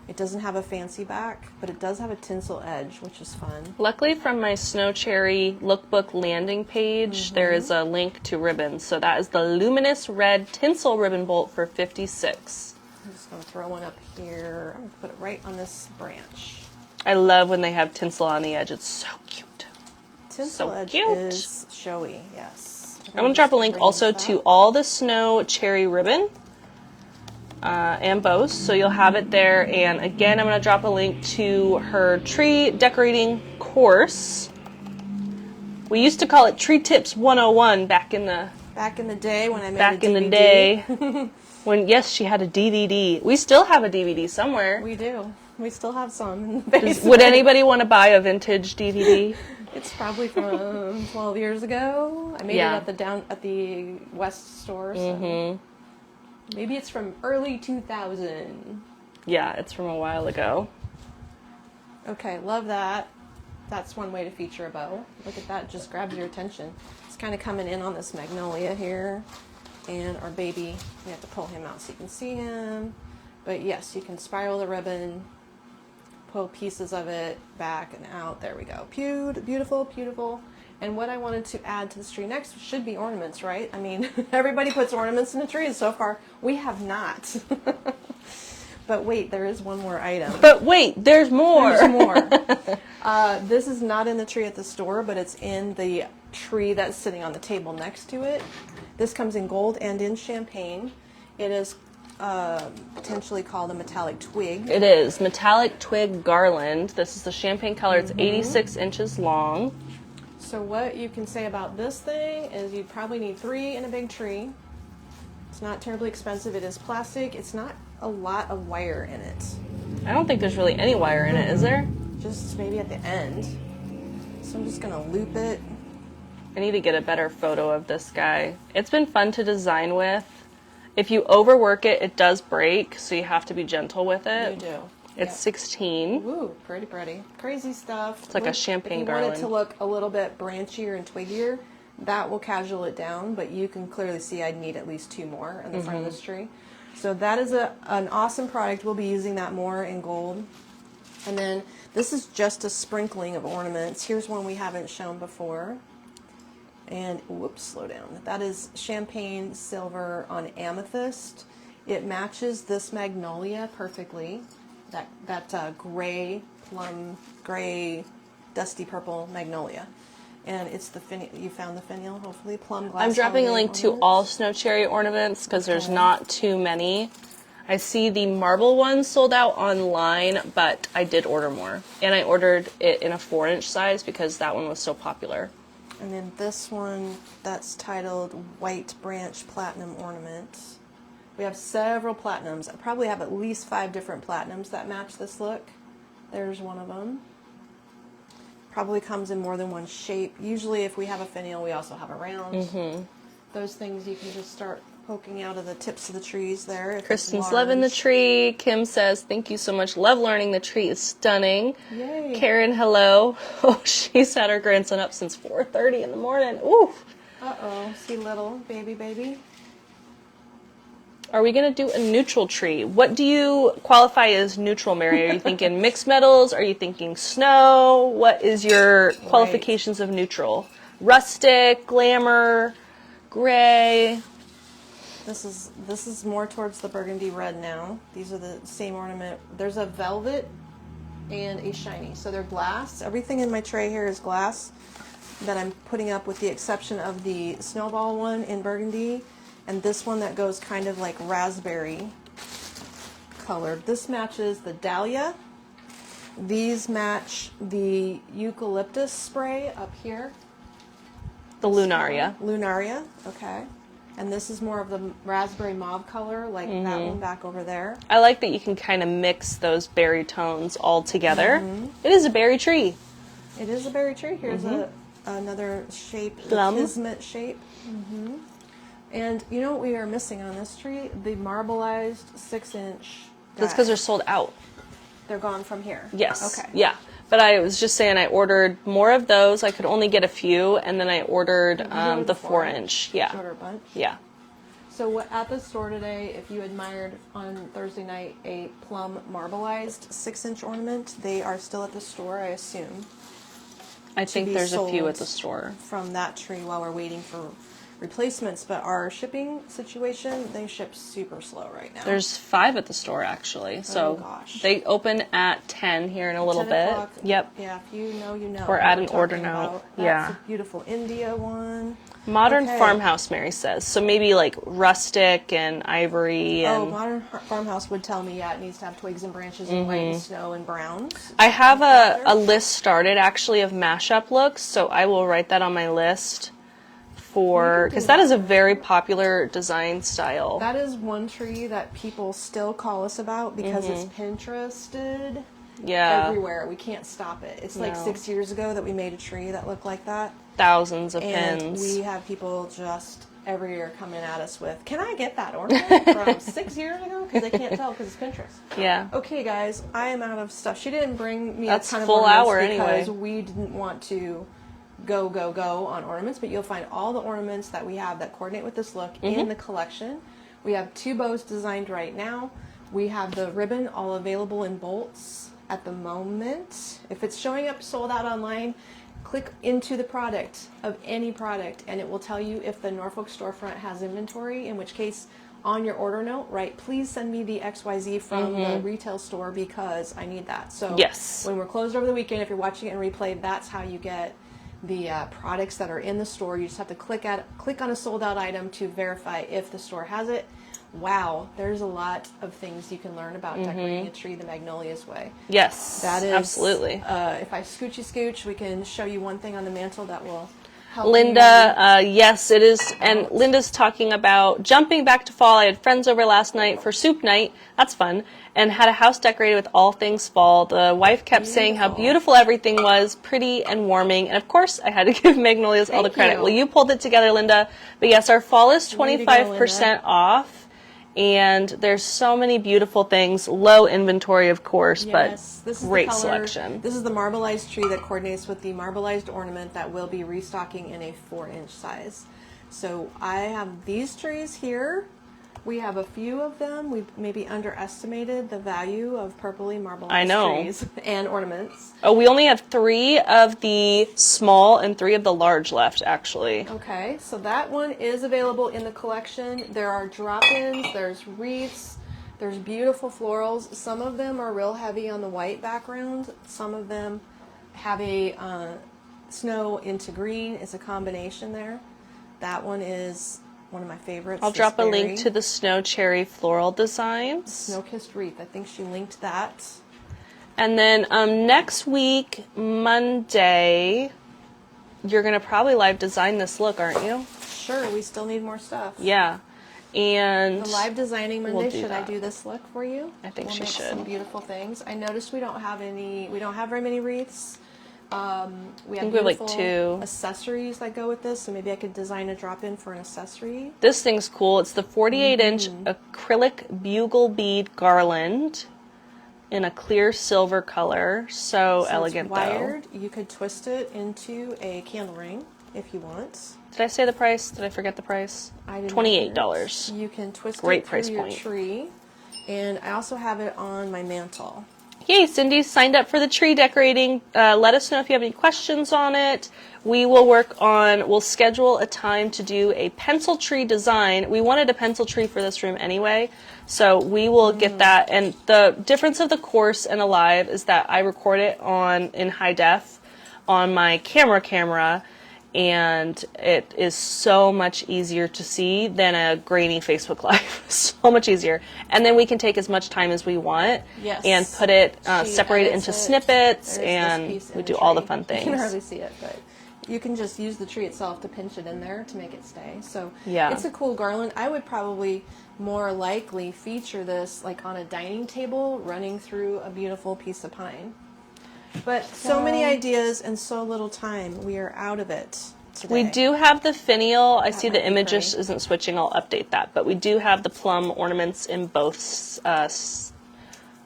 [SPEAKER 1] It doesn't have a fancy back, but it does have a tinsel edge, which is fun.
[SPEAKER 2] Luckily, from my Snow Cherry lookbook landing page, there is a link to ribbons. So that is the Luminous Red Tinsel Ribbon Bolt for $56.
[SPEAKER 1] I'm just going to throw one up here. I'm going to put it right on this branch.
[SPEAKER 2] I love when they have tinsel on the edge. It's so cute.
[SPEAKER 1] Tinsel
[SPEAKER 2] So
[SPEAKER 1] edge
[SPEAKER 2] cute.
[SPEAKER 1] is showy, yes.
[SPEAKER 2] I'm going to drop a link also to all the snow cherry ribbon and bows, so you'll have it there. And again, I'm going to drop a link to her tree decorating course. We used to call it Tree Tips 101 back in the
[SPEAKER 1] day when I made
[SPEAKER 2] back
[SPEAKER 1] a
[SPEAKER 2] in
[SPEAKER 1] DVD.
[SPEAKER 2] the day. When, yes, she had a DVD. We still have a DVD somewhere.
[SPEAKER 1] We do. We still have some in the basement.
[SPEAKER 2] Would anybody want to buy a vintage DVD?
[SPEAKER 1] It's probably from 12 years ago. I made
[SPEAKER 2] Yeah.
[SPEAKER 1] it at the West store. So maybe it's from early 2000.
[SPEAKER 2] Yeah, it's from a while ago.
[SPEAKER 1] Okay, love that. That's one way to feature a bow. Look at that, just grabs your attention. It's kind of coming in on this magnolia here. And our baby, we have to pull him out so you can see him. But yes, you can spiral the ribbon, pull pieces of it back and out. There we go. Beautiful, beautiful. And what I wanted to add to this tree next should be ornaments, right? I mean, everybody puts ornaments in the trees. So far, we have not. But wait, there is one more item.
[SPEAKER 2] But wait, there's more.
[SPEAKER 1] There's more. This is not in the tree at the store, but it's in the tree that's sitting on the table next to it. This comes in gold and in champagne. It is potentially called a metallic twig.
[SPEAKER 2] It is metallic twig garland. This is the champagne color. It's 86 inches long.
[SPEAKER 1] So what you can say about this thing is you'd probably need 3 in a big tree. It's not terribly expensive. It is plastic. It's not a lot of wire in it.
[SPEAKER 2] I don't think there's really any wire in it, is there?
[SPEAKER 1] Just maybe at the end. So I'm just going to loop it.
[SPEAKER 2] I need to get a better photo of this guy. It's been fun to design with. If you overwork it, it does break, so you have to be gentle with it.
[SPEAKER 1] You do.
[SPEAKER 2] It's
[SPEAKER 1] Yep.
[SPEAKER 2] 16.
[SPEAKER 1] Ooh, pretty pretty. Crazy stuff.
[SPEAKER 2] It's like a champagne
[SPEAKER 1] If you want it
[SPEAKER 2] garland.
[SPEAKER 1] to look a little bit branchier and twiggier, that will casual it down, but you can clearly see I'd need at least 2 more in the front of this tree. So that is an awesome product. We'll be using that more in gold. And then this is just a sprinkling of ornaments. Here's one we haven't shown before. And, whoops, slow down. That is champagne silver on amethyst. It matches this magnolia perfectly. That gray, plum, gray, dusty purple magnolia. And it's the you found the finial, hopefully, plum glass.
[SPEAKER 2] I'm dropping a
[SPEAKER 1] holiday
[SPEAKER 2] link to
[SPEAKER 1] ornaments.
[SPEAKER 2] all snow cherry ornaments because there's
[SPEAKER 1] Okay.
[SPEAKER 2] not too many. I see the marble one sold out online, but I did order more. And I ordered it in a 4-inch size because that one was so popular.
[SPEAKER 1] And then this one, that's titled White Branch Platinum Ornament. We have several platinums. I probably have at least 5 different platinums that match this look. There's one of them. Probably comes in more than one shape. Usually if we have a finial, we also have a round. Those things you can just start poking out of the tips of the trees there. If it's
[SPEAKER 2] Kristen's
[SPEAKER 1] large.
[SPEAKER 2] loving the tree. Kim says, thank you so much. Love learning the tree is stunning.
[SPEAKER 1] Yay.
[SPEAKER 2] Karen, hello. Oh, she's had her grandson up since 4:30 in the morning. Ooh.
[SPEAKER 1] Uh-oh. See little baby.
[SPEAKER 2] Are we going to do a neutral tree? What do you qualify as neutral, Mary? Are you thinking mixed metals? Are you thinking snow? What is your qualifications of neutral? Rustic, glamour, gray?
[SPEAKER 1] This is more towards the burgundy red now. These are the same ornament. There's a velvet and a shiny. So they're glass. Everything in my tray here is glass that I'm putting up with the exception of the snowball one in burgundy and this one that goes kind of like raspberry colored. This matches the dahlia. These match the eucalyptus spray up here.
[SPEAKER 2] The Lunaria.
[SPEAKER 1] Lunaria, okay. And this is more of the raspberry mauve color, like that one back over there.
[SPEAKER 2] I like that you can kind of mix those berry tones all together. It is a berry tree.
[SPEAKER 1] It is a berry tree. Here's another shape, the
[SPEAKER 2] Plum.
[SPEAKER 1] Kismet shape. And you know what we are missing on this tree? The marbleized 6-inch.
[SPEAKER 2] That's because they're sold out.
[SPEAKER 1] They're gone from here.
[SPEAKER 2] Yes.
[SPEAKER 1] Okay.
[SPEAKER 2] Yeah. But I was just saying I ordered more of those. I could only get a few, and then I ordered
[SPEAKER 1] ordered
[SPEAKER 2] the
[SPEAKER 1] the
[SPEAKER 2] 4-inch. Yeah.
[SPEAKER 1] Shorter bunch.
[SPEAKER 2] Yeah.
[SPEAKER 1] So at the store today, if you admired on Thursday night a plum marbleized 6-inch ornament, they are still at the store, I assume.
[SPEAKER 2] I think
[SPEAKER 1] be
[SPEAKER 2] there's a few
[SPEAKER 1] sold
[SPEAKER 2] at the store.
[SPEAKER 1] From that tree while we're waiting for replacements, but our shipping situation, they ship super slow right now.
[SPEAKER 2] There's 5 at the store actually. So
[SPEAKER 1] gosh.
[SPEAKER 2] they open at 10 here in a little
[SPEAKER 1] 10
[SPEAKER 2] bit.
[SPEAKER 1] o'clock.
[SPEAKER 2] Yep.
[SPEAKER 1] Yeah, if you know, you know.
[SPEAKER 2] Or
[SPEAKER 1] what
[SPEAKER 2] add
[SPEAKER 1] we're
[SPEAKER 2] an order
[SPEAKER 1] talking
[SPEAKER 2] note.
[SPEAKER 1] about. That's
[SPEAKER 2] Yeah.
[SPEAKER 1] a beautiful India one.
[SPEAKER 2] Modern
[SPEAKER 1] Okay.
[SPEAKER 2] farmhouse, Mary says. So maybe like rustic and ivory and
[SPEAKER 1] Oh, modern farmhouse would tell me, yeah, it needs to have twigs and branches and white and snow and browns.
[SPEAKER 2] I have a list started actually of mashup looks, so I will write that on my list for, because that is a very popular design style.
[SPEAKER 1] That is one tree that people still call us about because it's Pinterested
[SPEAKER 2] Yeah,
[SPEAKER 1] everywhere. We can't stop it. It's like
[SPEAKER 2] No.
[SPEAKER 1] 6 years ago that we made a tree that looked like that.
[SPEAKER 2] thousands of
[SPEAKER 1] And
[SPEAKER 2] pins.
[SPEAKER 1] we have people just every year coming at us with, can I get that ornament from 6 years ago? Because they can't tell because it's Pinterest.
[SPEAKER 2] Yeah.
[SPEAKER 1] Okay, guys, I am out of stuff. She didn't bring me
[SPEAKER 2] That's
[SPEAKER 1] a ton of
[SPEAKER 2] full
[SPEAKER 1] ornaments
[SPEAKER 2] hour
[SPEAKER 1] because
[SPEAKER 2] anyway.
[SPEAKER 1] we didn't want to go on ornaments, but you'll find all the ornaments that we have that coordinate with this look in the collection. We have 2 bows designed right now. We have the ribbon all available in bolts at the moment. If it's showing up sold out online, click into the product of any product and it will tell you if the Norfolk storefront has inventory, in which case on your order note, write, please send me the XYZ from the retail store because I need that. So
[SPEAKER 2] Yes.
[SPEAKER 1] when we're closed over the weekend, if you're watching it in replay, that's how you get the products that are in the store. You just have to click on a sold out item to verify if the store has it. Wow, there's a lot of things you can learn about decorating a tree the Magnolias way.
[SPEAKER 2] Yes,
[SPEAKER 1] That is
[SPEAKER 2] absolutely.
[SPEAKER 1] If I scoochy scooch, we can show you one thing on the mantle that will help
[SPEAKER 2] Linda, yes, it is. And Linda's talking about jumping back to fall. I had friends over last night for soup night. That's fun. And had a house decorated with all things fall. The wife kept saying how beautiful everything was, pretty and warming. And of course, I had to give Magnolias all the
[SPEAKER 1] Thank
[SPEAKER 2] credit.
[SPEAKER 1] you.
[SPEAKER 2] Well, you pulled it together, Linda. But yes, our fall is
[SPEAKER 1] Way to go,
[SPEAKER 2] 25% off. And there's so many beautiful things. Low inventory, of course,
[SPEAKER 1] Yes,
[SPEAKER 2] but
[SPEAKER 1] this is
[SPEAKER 2] great
[SPEAKER 1] the color.
[SPEAKER 2] selection.
[SPEAKER 1] This is the marbleized tree that coordinates with the marbleized ornament that will be restocking in a 4-inch size. So I have these trees here. We have a few of them. We maybe underestimated the value of purpley marbleized trees and ornaments.
[SPEAKER 2] Oh, we only have 3 of the small and 3 of the large left, actually.
[SPEAKER 1] Okay, so that one is available in the collection. There are drop-ins, there's wreaths, there's beautiful florals. Some of them are real heavy on the white background. Some of them have a snow into green. It's a combination there. That one is one of my favorites.
[SPEAKER 2] I'll drop a link to the snow cherry floral designs.
[SPEAKER 1] Snow-kissed wreath. I think she linked that.
[SPEAKER 2] And then next week, Monday, you're going to probably live design this look, aren't you?
[SPEAKER 1] Sure, we still need more stuff.
[SPEAKER 2] Yeah. And
[SPEAKER 1] The live designing Monday,
[SPEAKER 2] do
[SPEAKER 1] should I
[SPEAKER 2] that.
[SPEAKER 1] do this look for you?
[SPEAKER 2] I think
[SPEAKER 1] we'll
[SPEAKER 2] she
[SPEAKER 1] make
[SPEAKER 2] should.
[SPEAKER 1] some beautiful things. I noticed we don't have very many wreaths. We have
[SPEAKER 2] think we have, like,
[SPEAKER 1] beautiful
[SPEAKER 2] 2.
[SPEAKER 1] accessories that go with this, so maybe I could design a drop-in for an accessory.
[SPEAKER 2] this thing's cool. It's the 48-inch acrylic bugle bead garland in a clear silver color. So elegant,
[SPEAKER 1] it's wired. You could twist it into a candle ring if you want.
[SPEAKER 2] Did I say the price? Did I forget the price?
[SPEAKER 1] I did not
[SPEAKER 2] $28.
[SPEAKER 1] hear it. You can twist
[SPEAKER 2] Great
[SPEAKER 1] it
[SPEAKER 2] price
[SPEAKER 1] through your
[SPEAKER 2] point.
[SPEAKER 1] tree, and I also have it on my mantle.
[SPEAKER 2] Yay, Cindy signed up for the tree decorating. Let us know if you have any questions on it. We'll schedule a time to do a pencil tree design. We wanted a pencil tree for this room anyway, so we will get that. And the difference of the course and a live is that I record it in high def on my camera, and it is so much easier to see than a grainy Facebook Live. So much easier. And then we can take as much time as we want
[SPEAKER 1] Yes.
[SPEAKER 2] and put it,
[SPEAKER 1] She
[SPEAKER 2] separate it
[SPEAKER 1] edits
[SPEAKER 2] into
[SPEAKER 1] it.
[SPEAKER 2] snippets,
[SPEAKER 1] There's this
[SPEAKER 2] and
[SPEAKER 1] piece in
[SPEAKER 2] we
[SPEAKER 1] the
[SPEAKER 2] do all the
[SPEAKER 1] tree.
[SPEAKER 2] fun
[SPEAKER 1] You
[SPEAKER 2] things.
[SPEAKER 1] can hardly see it, but you can just use the tree itself to pinch it in there to make it stay. So
[SPEAKER 2] Yeah.
[SPEAKER 1] it's a cool garland. I would probably more likely feature this like on a dining table running through a beautiful piece of pine. But so many ideas and so little time. We are out of it today.
[SPEAKER 2] We do have the finial. I see
[SPEAKER 1] might
[SPEAKER 2] the
[SPEAKER 1] be
[SPEAKER 2] image
[SPEAKER 1] pretty.
[SPEAKER 2] just isn't switching. I'll update that. But we do have the plum ornaments in both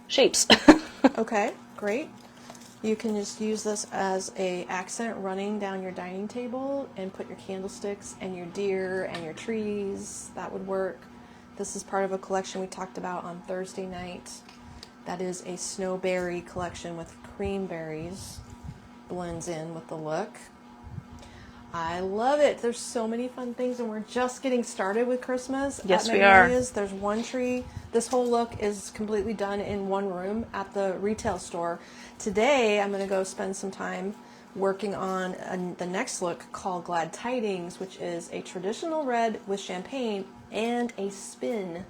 [SPEAKER 2] shapes.
[SPEAKER 1] Okay, great. You can just use this as a accent running down your dining table and put your candlesticks and your deer and your trees. That would work. This is part of a collection we talked about on Thursday night. That is a snowberry collection with cream berries. Blends in with the look. I love it. There's so many fun things, and we're just getting started with Christmas.
[SPEAKER 2] Yes,
[SPEAKER 1] at
[SPEAKER 2] we are.
[SPEAKER 1] Magnolia's. There's one tree. This whole look is completely done in one room at the retail store. Today, I'm going to go spend some time working on the next look called Glad Tidings, which is a traditional red with champagne and a spin.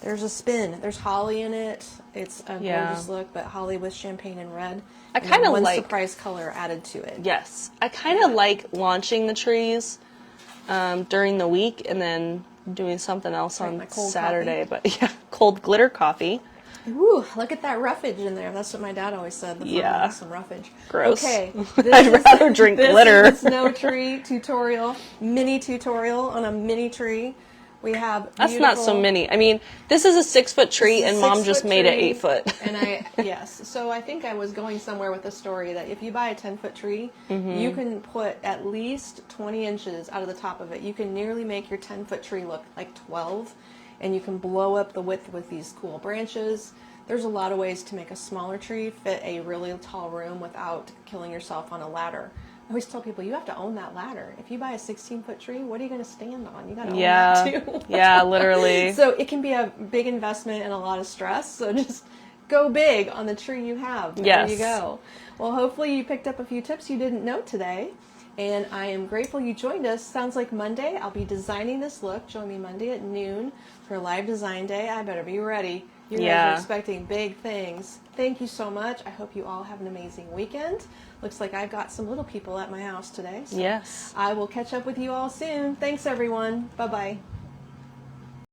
[SPEAKER 1] There's a spin. There's holly in it. It's a gorgeous look, but holly with champagne and red.
[SPEAKER 2] I kind of
[SPEAKER 1] one
[SPEAKER 2] like
[SPEAKER 1] surprise color added to it.
[SPEAKER 2] Yes, I kind of like launching the trees during the week and then doing something else
[SPEAKER 1] Like
[SPEAKER 2] on
[SPEAKER 1] my cold
[SPEAKER 2] Saturday. But yeah, cold glitter coffee.
[SPEAKER 1] Ooh, look at that roughage in there. That's what my dad always said. The front has some roughage.
[SPEAKER 2] Gross.
[SPEAKER 1] Okay.
[SPEAKER 2] I'd rather drink glitter.
[SPEAKER 1] This is the snow tree tutorial, mini tutorial on a mini tree. We have
[SPEAKER 2] That's not so many. I mean, this is a 6-foot tree, and Mom just made it 8 foot.
[SPEAKER 1] And yes. So I think I was going somewhere with the story that if you buy a 10-foot tree, you can put at least 20 inches out of the top of it. You can nearly make your 10-foot tree look like 12, and you can blow up the width with these cool branches. There's a lot of ways to make a smaller tree fit a really tall room without killing yourself on a ladder. I always tell people you have to own that ladder. If you buy a 16-foot tree, what are you going to stand on? You got to own that too.
[SPEAKER 2] Yeah, literally.
[SPEAKER 1] So it can be a big investment and a lot of stress. So just go big on the tree you have. There you go. Well, hopefully you picked up a few tips you didn't know today. And I am grateful you joined us. Sounds like Monday. I'll be designing this look. Join me Monday at noon for Live Design Day. I better be ready. You guys are expecting big things. Thank you so much. I hope you all have an amazing weekend. Looks like I've got some little people at my house today. So
[SPEAKER 2] yes.
[SPEAKER 1] I will catch up with you all soon. Thanks, everyone. Bye-bye.